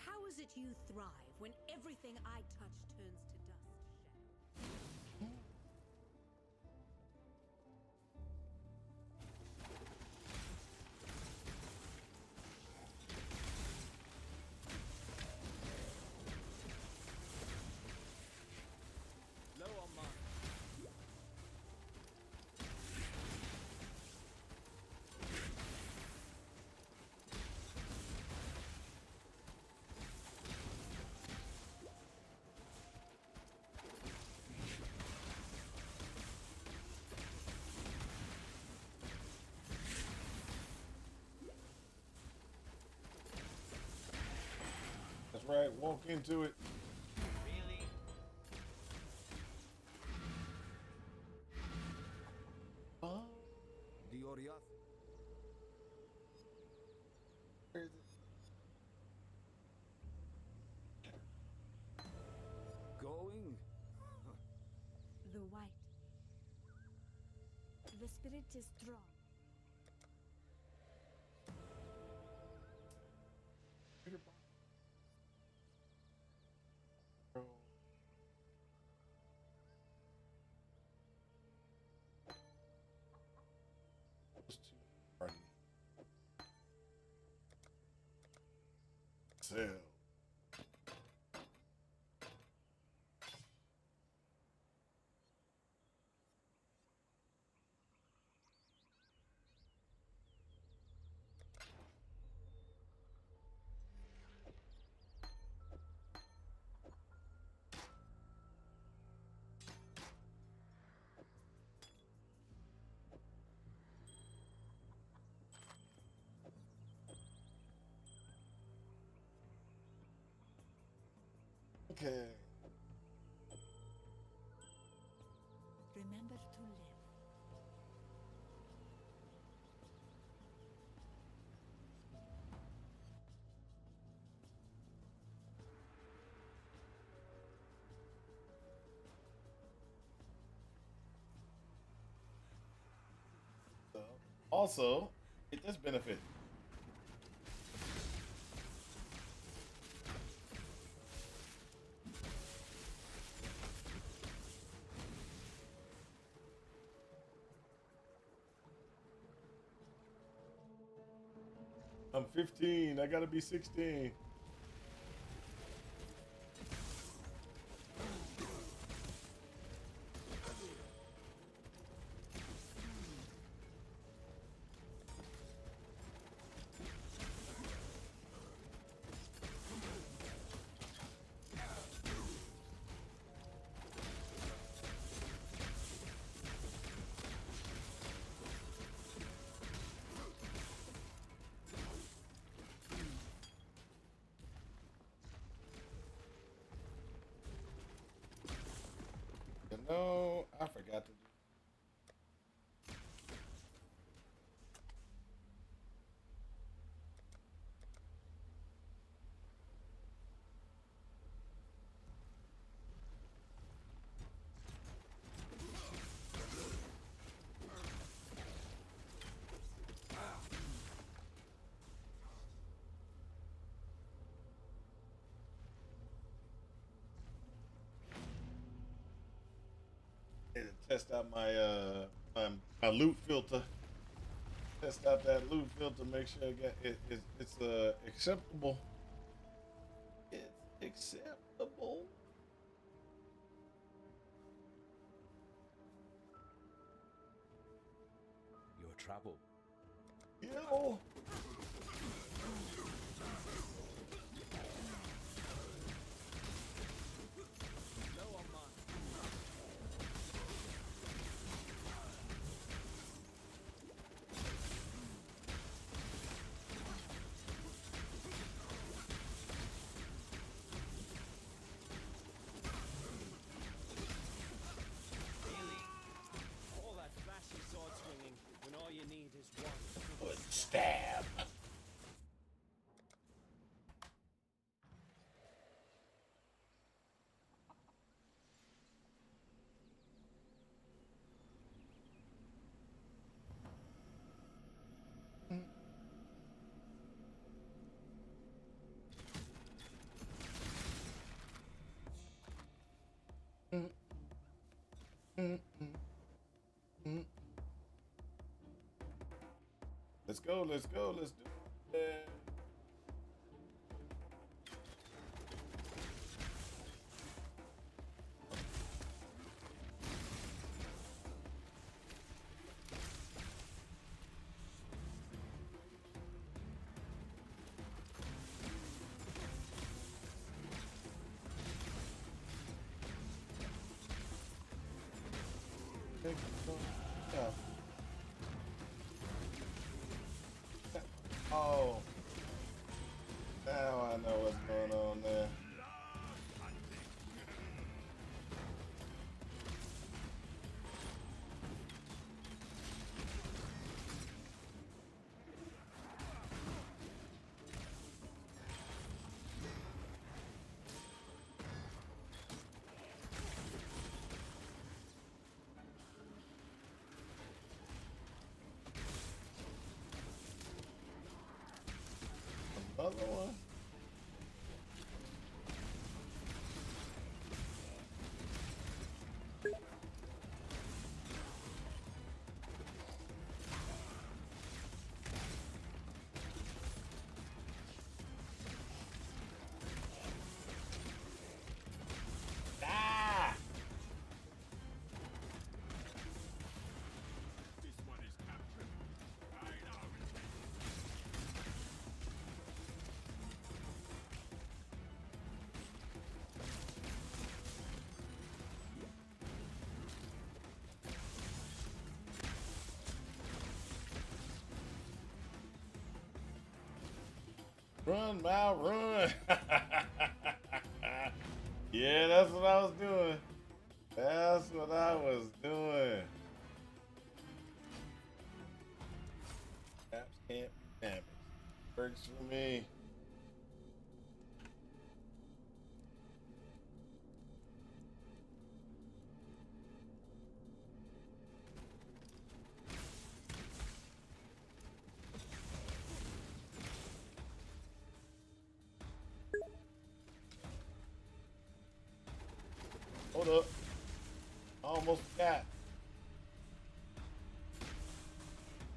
How is it you thrive when everything I touch turns to dust, Shadow? Low on mana. That's right. Walk into it. Really? Dioriath. Where is it? Going? The white. The spirit is strong. Bro. Those two. Sell. Okay. Remember to live. So, also, get this benefit. I'm 15. I gotta be 16. You know, I forgot to do. Need to test out my loot filter. Test out that loot filter. Make sure it's acceptable. It's acceptable. Your trouble. Yo. All that flashy sword swinging when all you need is one. Good stab. Let's go, let's go, let's do it. Yeah. Oh. Now I know what's going on there. Another one? Run, Mal, run. Yeah, that's what I was doing. That's what I was doing. Traps can't be damaged. Works for me. Hold up. I almost forgot.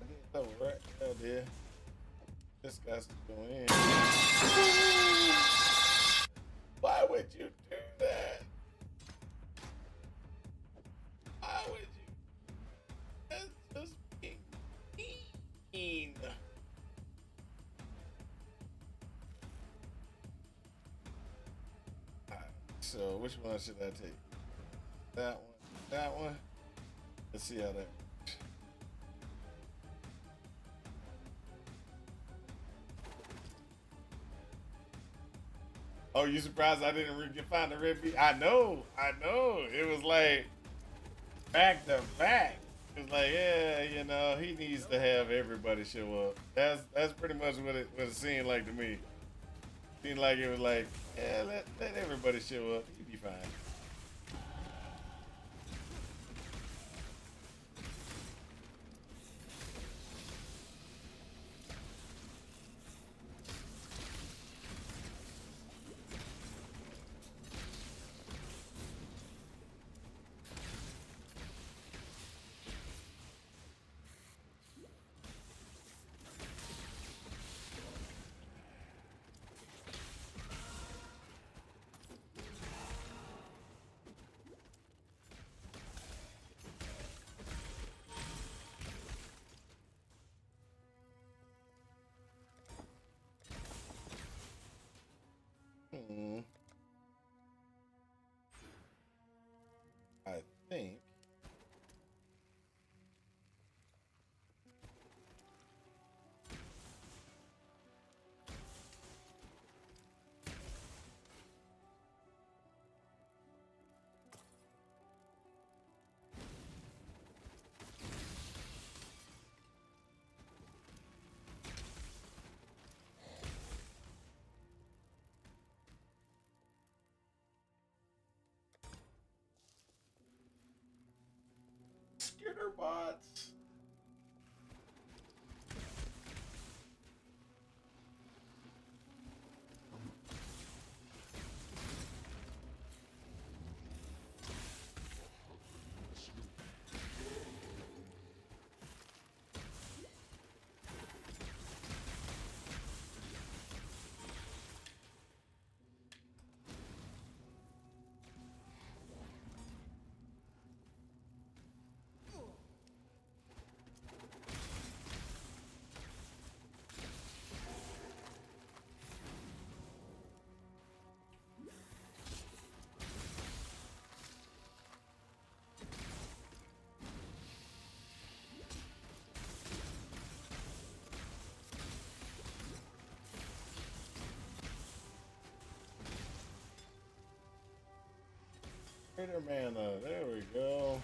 I did something right there, dear. This guy's going in. Why would you do that? Why would you? That's just being mean. Alright, so which one should I take? That one. That one. Let's see how that works. Oh, you surprised I didn't find the red beat? I know. It was like back to back. It was like, yeah, you know, he needs to have everybody show up. That's pretty much what it seemed like to me. Seemed like it was like, yeah, let everybody show up. He'd be fine. I think. Skitter bots. Greater mana. There we go.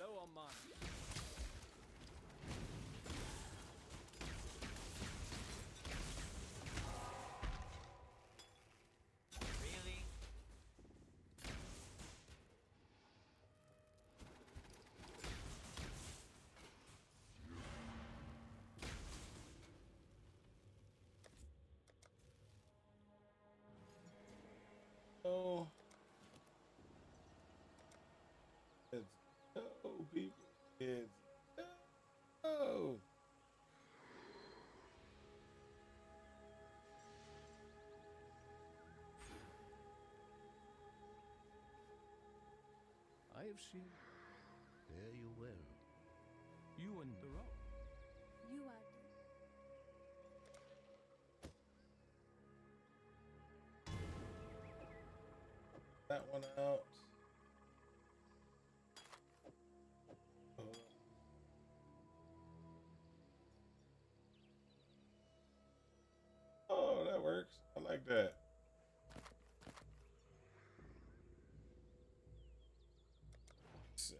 Low on mine. Really? Oh. kids. Oh. I have seen. Fare you well. You and the rock. You are. That one out. Oh, that works. I like that. So.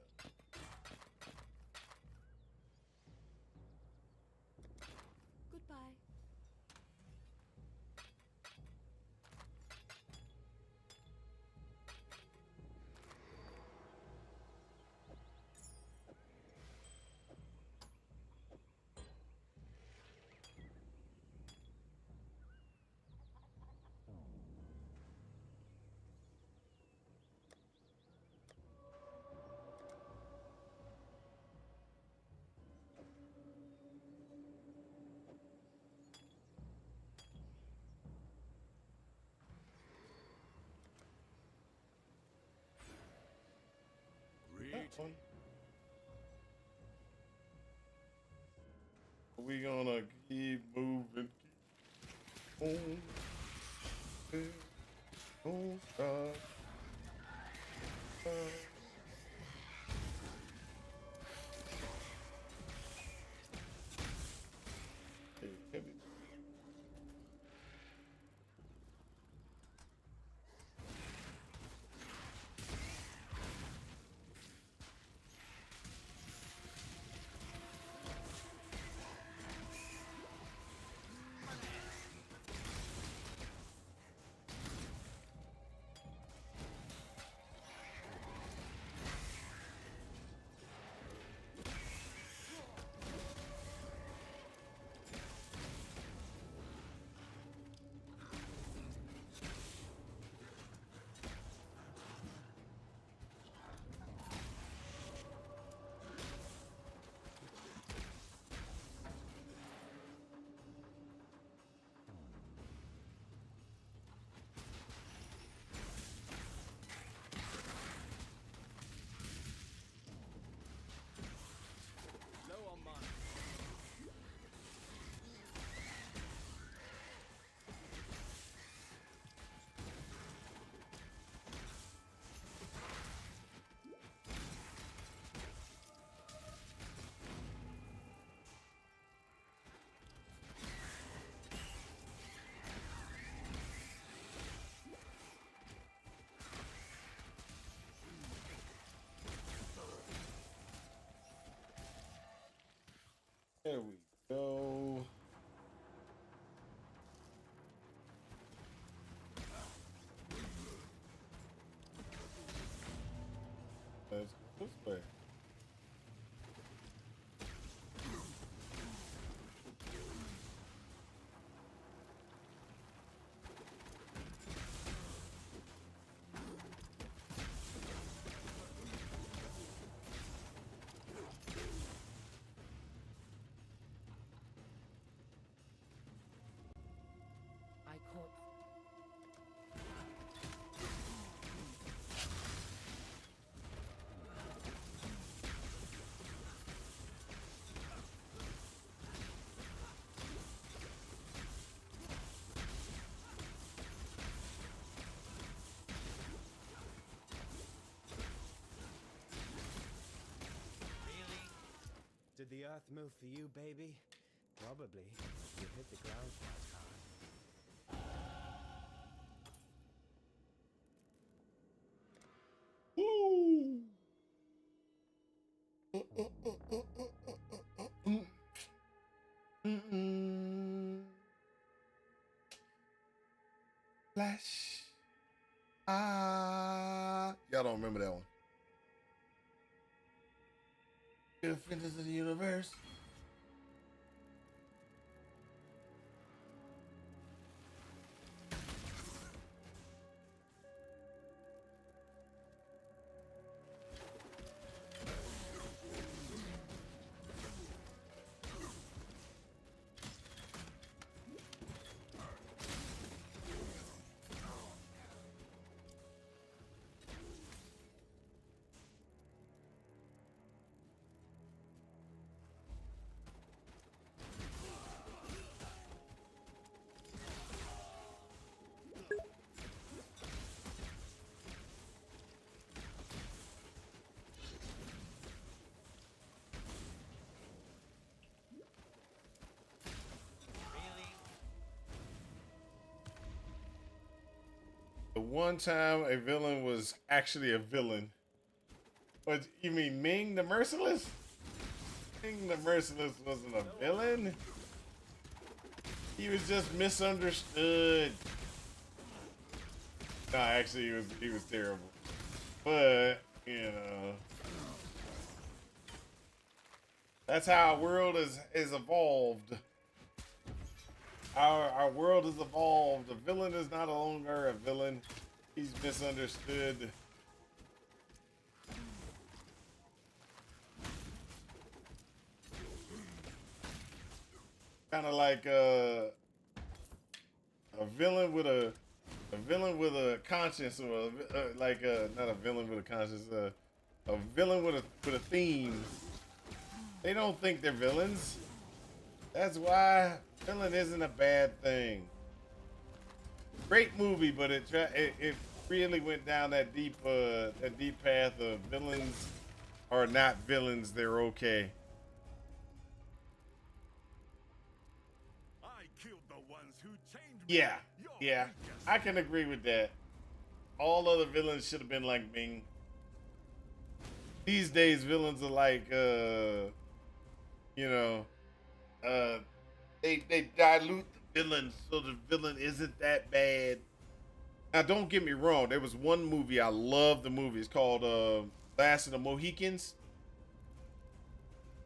Goodbye. That one. We gonna keep moving. Don't stop. Hey, heavy. Low on mine. There we go. Let's go this way. I caught. Did the earth move for you, baby? Probably. You hit the ground quite hard. Woo! Flash. Y'all don't remember that one. Defenders of the Universe. one time a villain was actually a villain. But you mean Ming the Merciless? Ming the Merciless wasn't a villain. He was just misunderstood. No, actually he was terrible. But, you know, that's how our world is evolved. Our world has evolved. A villain is not longer a villain. He's misunderstood. Kind of like a villain with a conscience, or not a villain with a conscience, a villain with a theme. They don't think they're villains. That's why villain isn't a bad thing. Great movie, but it really went down that deep path of villains are not villains. They're okay. I killed the ones who chained me. Yeah, You're yeah, weakest. I can agree with that. All other villains should have been like Ming. These days, villains are like, they dilute the villain so the villain isn't that bad. Now, don't get me wrong. There was one movie I love. The movie it's called Last of the Mohicans,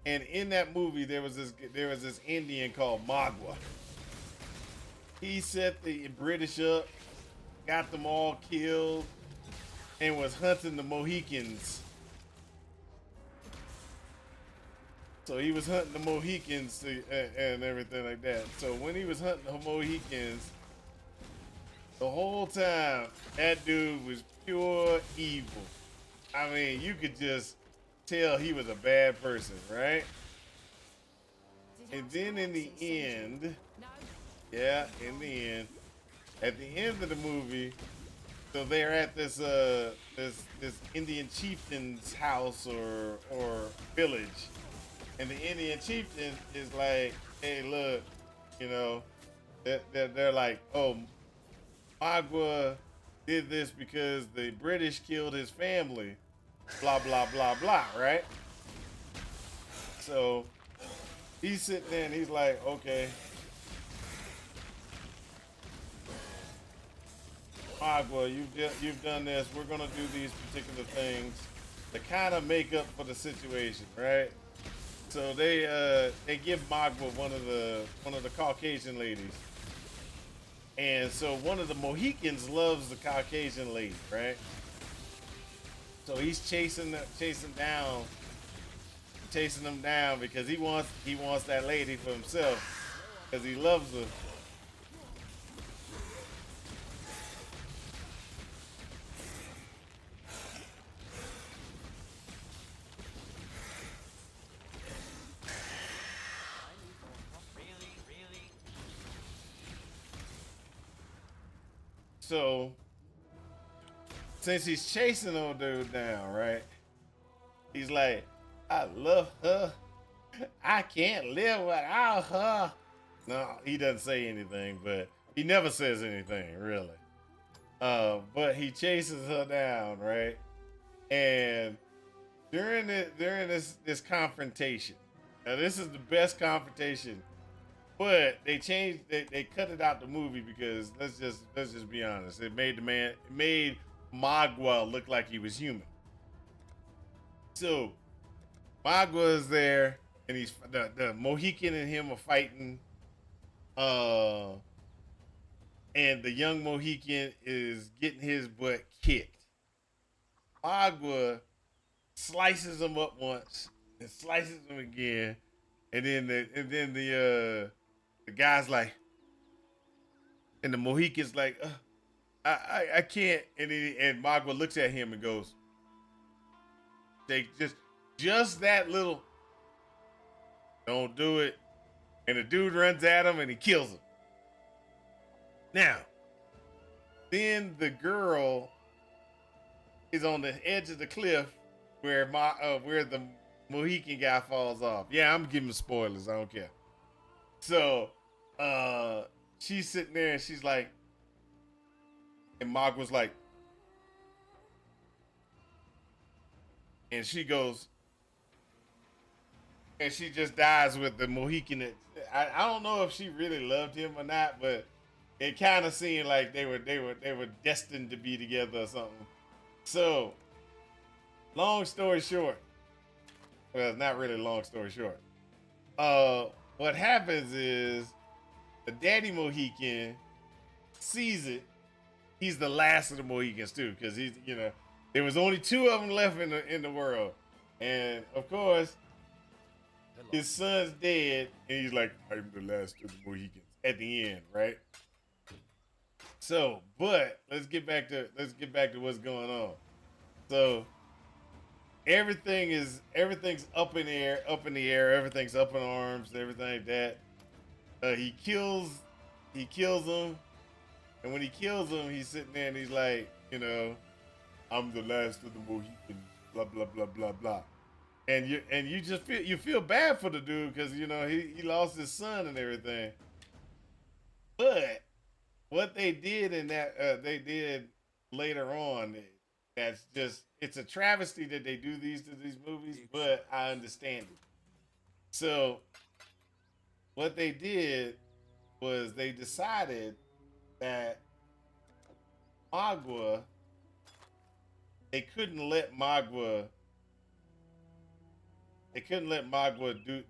and in that movie there was this Indian called Magua. He set the British up, got them all killed, and was hunting the Mohicans. So he was hunting the Mohicans and everything like that. So when he was hunting the Mohicans, the whole time, that dude was pure evil. I mean, you could just tell he was a bad person, right? And then in the end, at the end of the movie, so they're at this Indian chieftain's house or village, and the Indian chieftain is like, "Hey, look, you know, they're like, oh, Magua did this because the British killed his family, blah blah blah blah," right? So he's sitting there and he's like, okay, Magua, you've done this. We're gonna do these particular things to kind of make up for the situation, right? So they give Magua one of the Caucasian ladies, and so one of the Mohicans loves the Caucasian lady, right? So he's chasing them down because he wants that lady for himself because he loves her. So, since he's chasing old dude down, right? He's like, I love her. I can't live without her. No, he doesn't say anything, but he never says anything, really. But he chases her down, right? And during this confrontation, now this is the best confrontation. But they cut it out the movie because let's just be honest. It made Magua look like he was human. So Magua is there, and he's the Mohican and him are fighting. And the young Mohican is getting his butt kicked. Magua slices him up once and slices him again, and then the guy's like, and the Mohican's like, I can't. And Magua looks at him and goes, "They just that little. Don't do it." And the dude runs at him and he kills him. Now, then the girl is on the edge of the cliff where the Mohican guy falls off. Yeah, I'm giving spoilers. I don't care. So she's sitting there and she's like, And Mog was like, and she goes, and she just dies with the Mohican. I don't know if she really loved him or not, but it kind of seemed like they were destined to be together or something. So, long story short, well, not really long story short. What happens is the daddy Mohican sees it. He's the last of the Mohicans too, because he's, you know, there was only 2 of them left in the world, and of course, his son's dead, and he's like, I'm the last of the Mohicans at the end, right? So, but let's get back to what's going on. So everything's up in the air, everything's up in arms, everything like that. He kills him, and when he kills him, he's sitting there and he's like, you know, I'm the last of the Mohicans, blah blah blah blah blah. And you just feel bad for the dude because, you know, he lost his son and everything. But what they did in that they did later on, it's a travesty that they do these to these movies, but I understand it. So what they did was they decided that Magua, they couldn't let Magua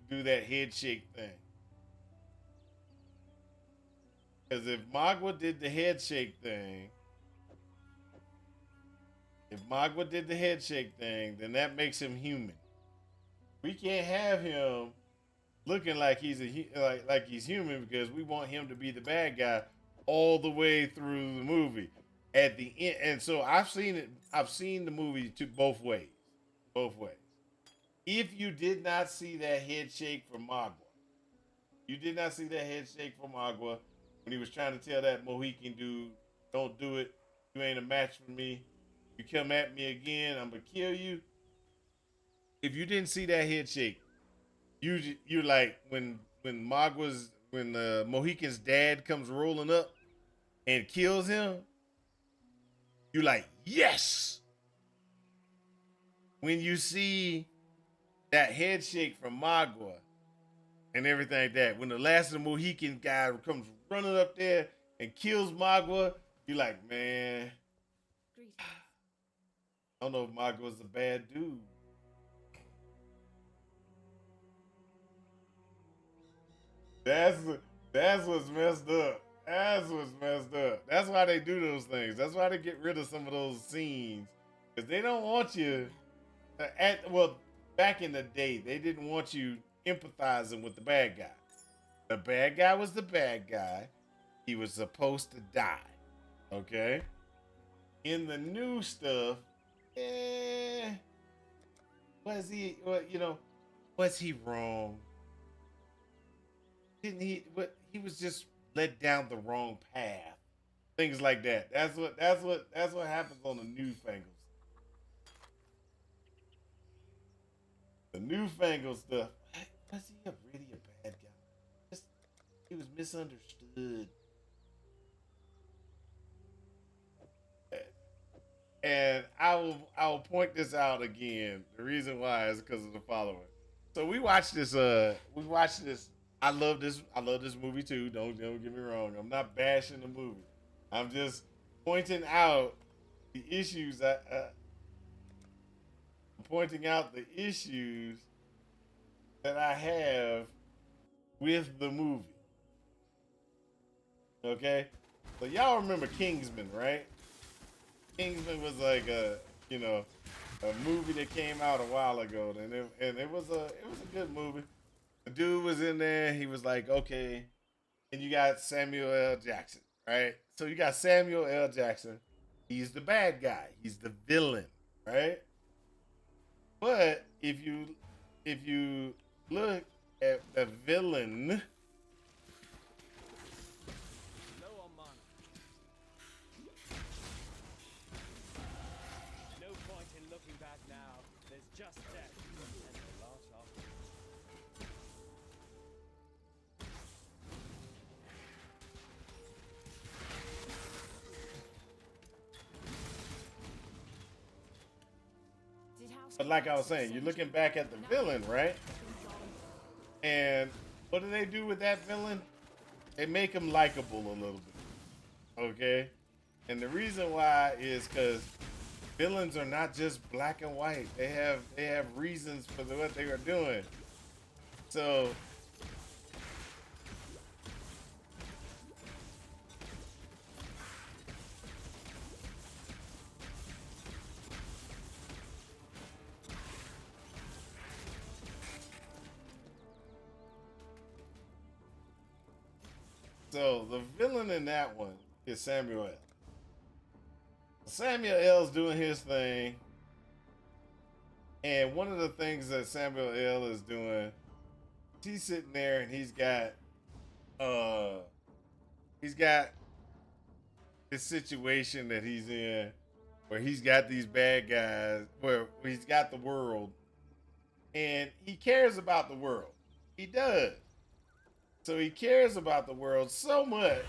do that head shake thing. Because if Magua did the head shake thing, then that makes him human. We can't have him looking like he's like he's human because we want him to be the bad guy all the way through the movie. At the end, and so I've seen the movie both ways. If you did not see that head shake from Magua, when he was trying to tell that Mohican dude, don't do it, you ain't a match for me, you come at me again, I'm gonna kill you. If you didn't see that head shake, you're like when the Mohican's dad comes rolling up and kills him, you're like, yes. When you see that head shake from Magua and everything like that, when the last of the Mohican guy comes running up there and kills Magua, you're like, man, Greetings. I don't know if Magua's a bad dude. That's what's messed up. That's why they do those things. That's why they get rid of some of those scenes, because they don't want you back in the day, they didn't want you empathizing with the bad guy. The bad guy was the bad guy. He was supposed to die. Okay? In the new stuff, was he wrong? He was just led down the wrong path. Things like that. That's what happens on the newfangled. The newfangled stuff. Was he really a bad guy? He was misunderstood. And I will point this out again. The reason why is because of the following. So we watched this. I love this movie too. Don't get me wrong. I'm not bashing the movie. I'm just pointing out the issues that I have with the movie. Okay? So y'all remember Kingsman, right? Kingsman was like a movie that came out a while ago, and it was a good movie. The dude was in there. He was like, okay, and you got Samuel L. Jackson, right? So you got Samuel L. Jackson. He's the bad guy. He's the villain, right? But if you look at the villain, No point in looking back now. There's just death and a lot of it. But like I was saying, you're looking back at the villain, right? And what do they do with that villain? They make him likable a little bit. Okay? And the reason why is because villains are not just black and white. They have reasons for what they are doing. So the villain in that one is Samuel L. Samuel L's doing his thing. And one of the things that Samuel L is doing, he's sitting there and he's got this situation that he's in where he's got these bad guys, where he's got the world, and he cares about the world. He does. So he cares about the world so much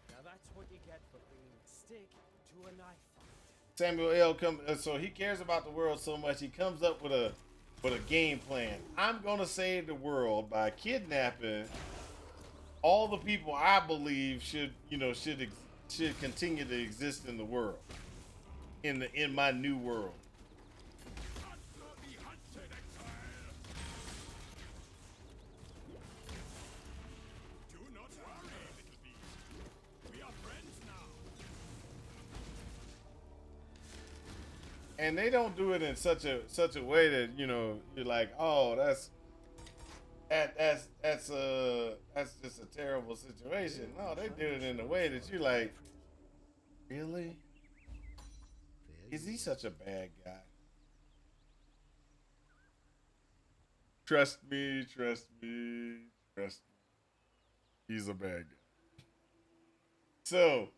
Now that's what you get for bringing a stick to a knife fight. Samuel L. So he cares about the world so much he comes up with a game plan. I'm gonna save the world by kidnapping all the people I believe should continue to exist in the world, in my new world. Do not worry, little beast. We are friends now. And they don't do it in such a way that you're like, oh, that's just a terrible situation. No, they do it in a way that you're like, really? Is he such a bad guy? Trust me. He's a bad guy. So,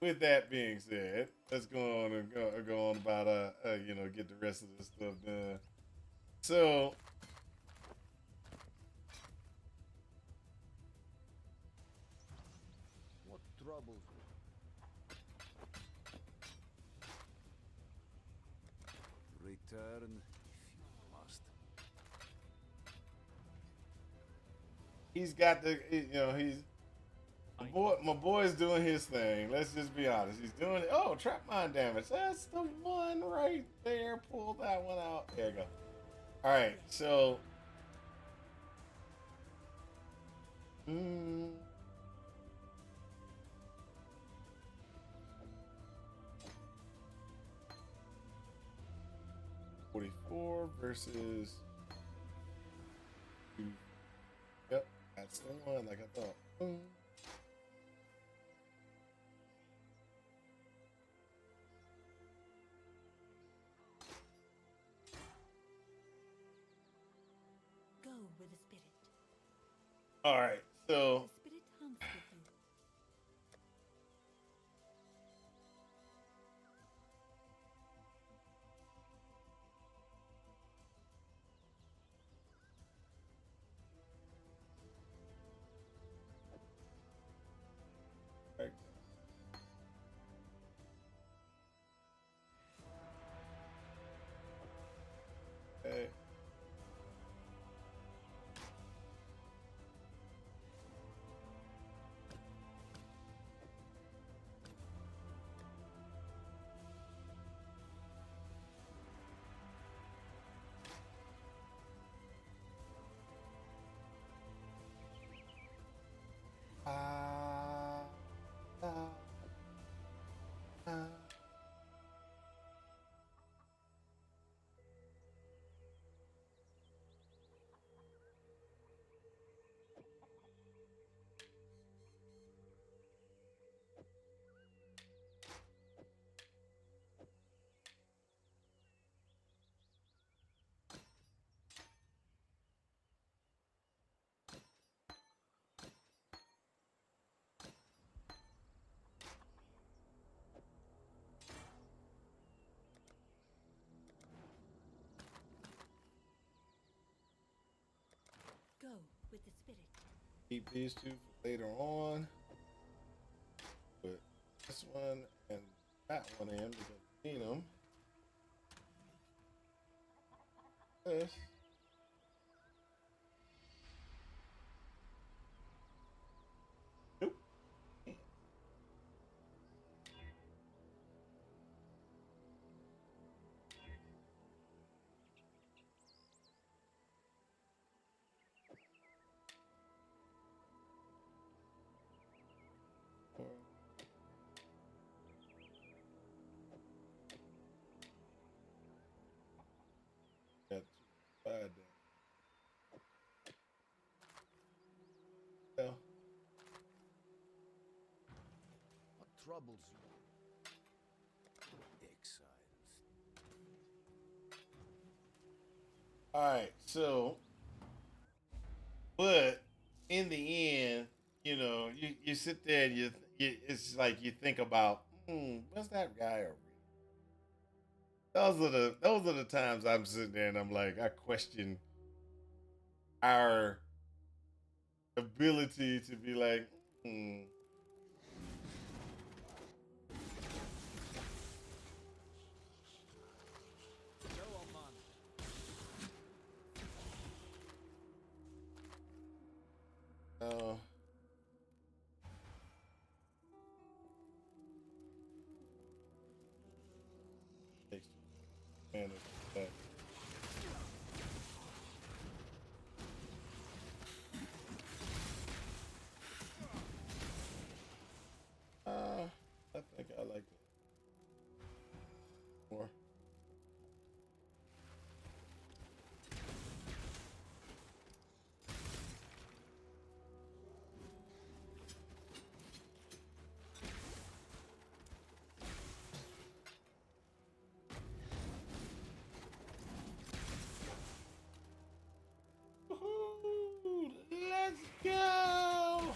with that being said, let's go on and go on about get the rest of this stuff done. So What troubles you? Return if you must. he's got my boy's doing his thing. Let's just be honest. He's doing it. Oh, trap mine damage. That's the one right there. Pull that one out. There you go. All right. So, mm, 44 versus. Yep, that's the one. Like I thought. Go with the spirit. All right, so The spirit hunts with you. okay. keep these two for later on. Put this one and that one in because we need them. This. Nope. Got two side there. Well, What troubles you? Exiles. all right, so, but in the end, you know, you sit there and you it's like you think about, was that guy a real? Those are the times I'm sitting there and I'm like, I question our ability to be like, No, old man. uh, takes advantage of that. I think I like it more. Woohoo! Let's go!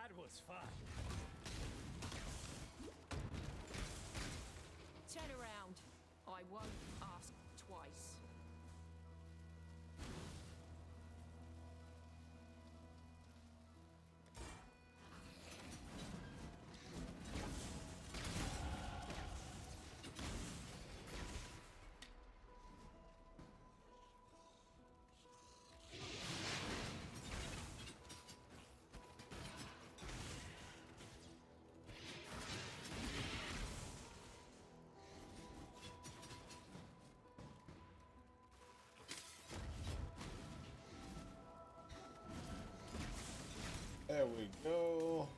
That was fun. Turn around. I won't ask twice. There we go.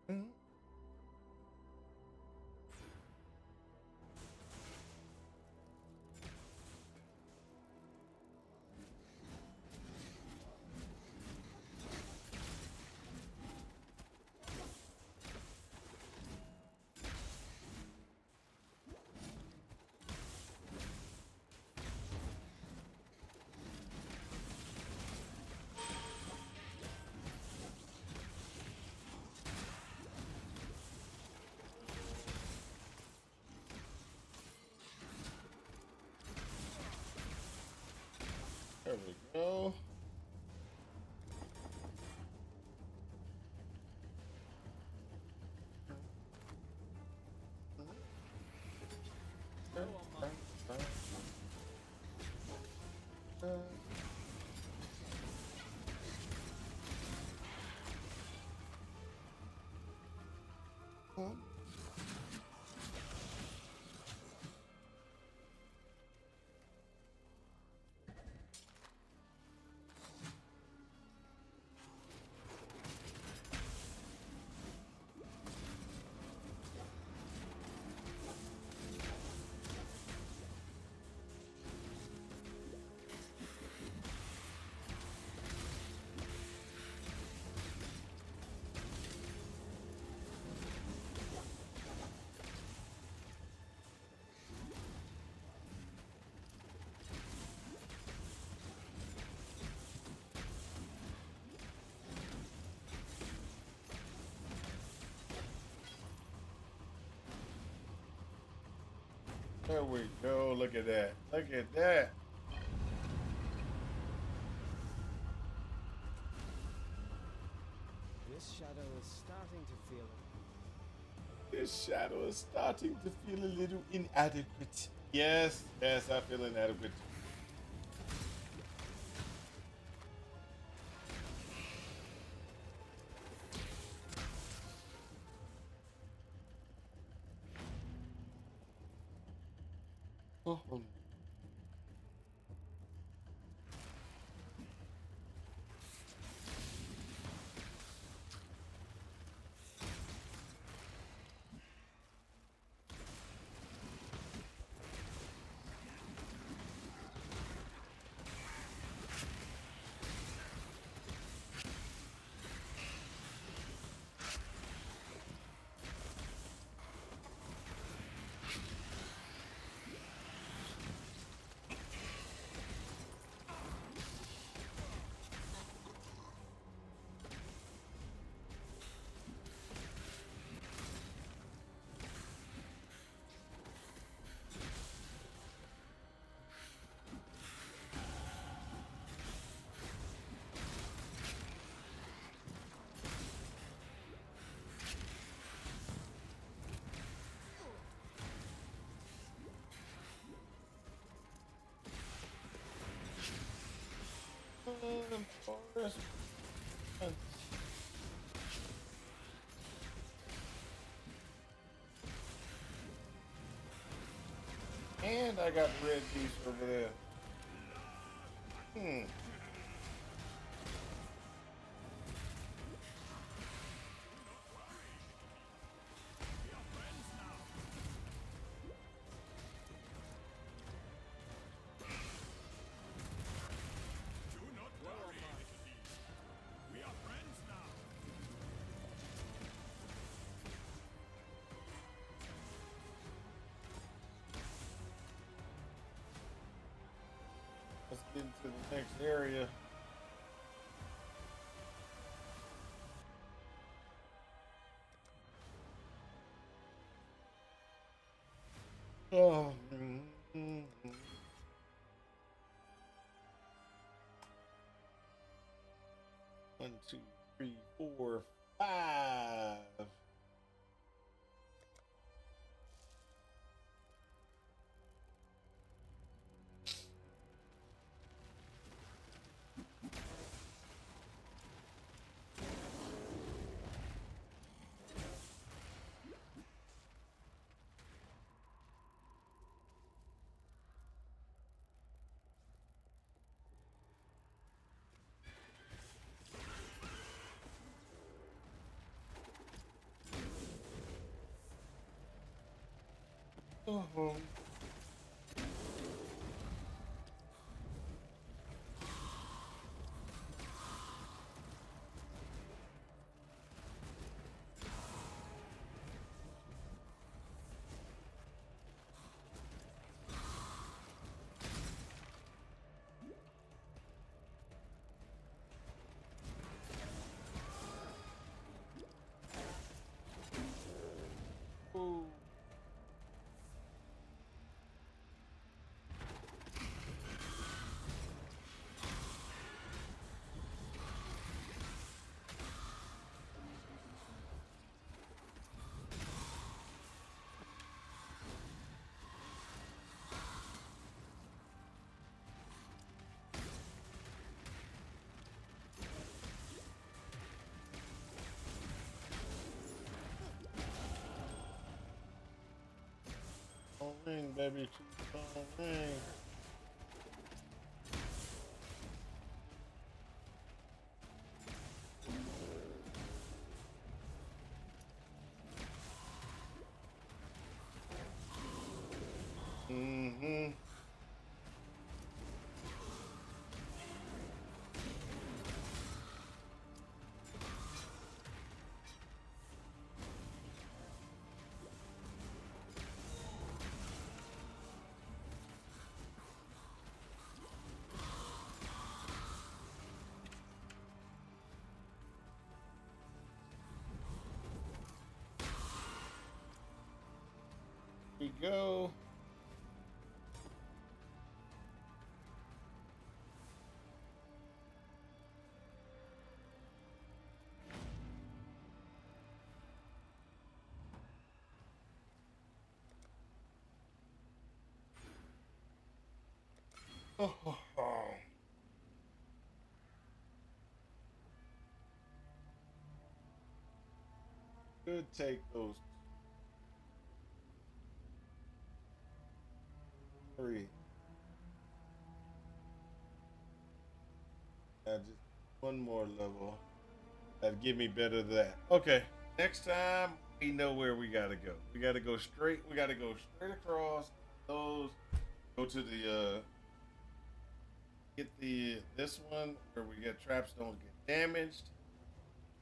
Mhm. There we go. Look at that. Look at that. This shadow is starting to feel This shadow is starting to feel a little inadequate. Yes, yes, I feel inadequate. Oh. Forest. And I got the red beast over there. Let's get into the next area. Oh. 1, 2, 3, 4, 5. Oh. Ooh. Don't ring, baby. Don't ring. Mm-hmm. Here we go. Could take those 3. Just one more level. That'd give me better than that. Okay. Next time we know where we gotta go. We gotta go straight. We gotta go straight across those. Go to the get this one where we get traps don't get damaged.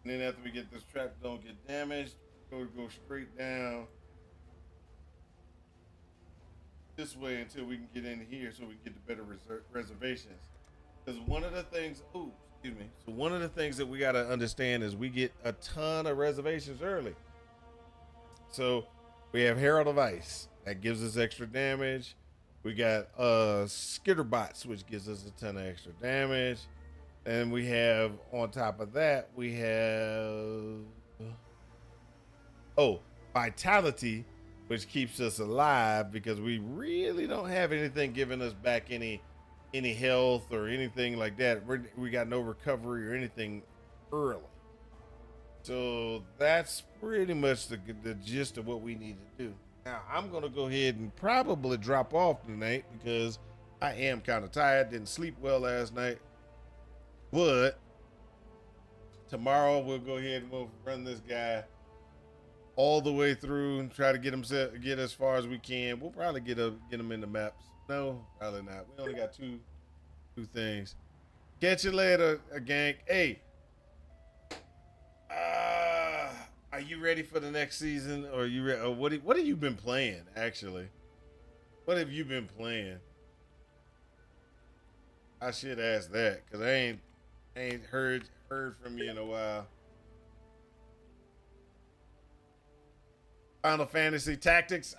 And then after we get this trap don't get damaged, go straight down this way until we can get in here so we can get the better reservations. Because one of the things, so one of the things that we got to understand is we get a ton of reservations early. So we have Herald of Ice that gives us extra damage. We got Skitterbots, which gives us a ton of extra damage. And we have, on top of that, we have Vitality, which keeps us alive because we really don't have anything giving us back any health or anything like that. We got no recovery or anything early. So that's pretty much the gist of what we need to do. Now, I'm going to go ahead and probably drop off tonight because I am kind of tired. Didn't sleep well last night. But tomorrow we'll go ahead and we'll run this guy all the way through and try to get as far as we can. We'll probably get him in the maps. No, probably not. We only got two things. Catch you later, gang. Hey, are you ready for the next season? Or what have you been playing? Actually, what have you been playing? I should ask that because I ain't heard from you in a while. Final Fantasy Tactics.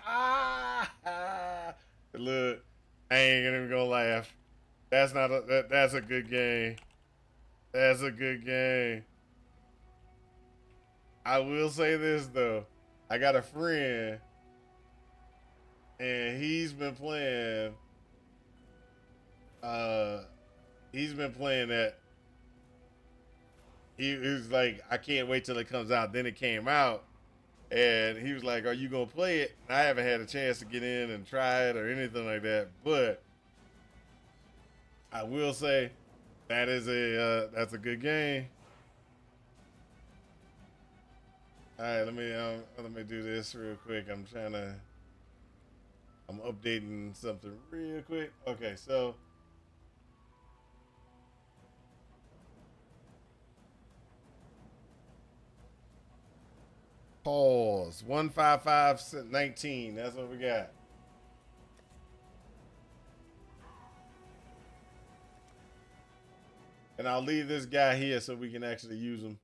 Look, I ain't even gonna laugh. That's a good game. That's a good game. I will say this though. I got a friend and he's been playing that. He was like, I can't wait till it comes out. Then it came out. And he was like, are you going to play it? I haven't had a chance to get in and try it or anything like that. But I will say that's a good game. All right, let me do this real quick. I'm updating something real quick. Okay, so pause 15519. That's what we got. And I'll leave this guy here so we can actually use him.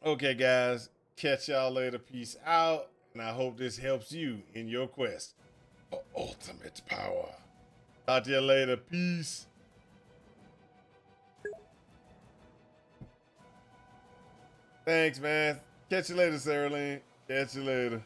Okay, guys. Catch y'all later. Peace out. And I hope this helps you in your quest for ultimate power. Talk to you later. Peace. Thanks, man. Catch you later, Sarah Lynn. Catch you later.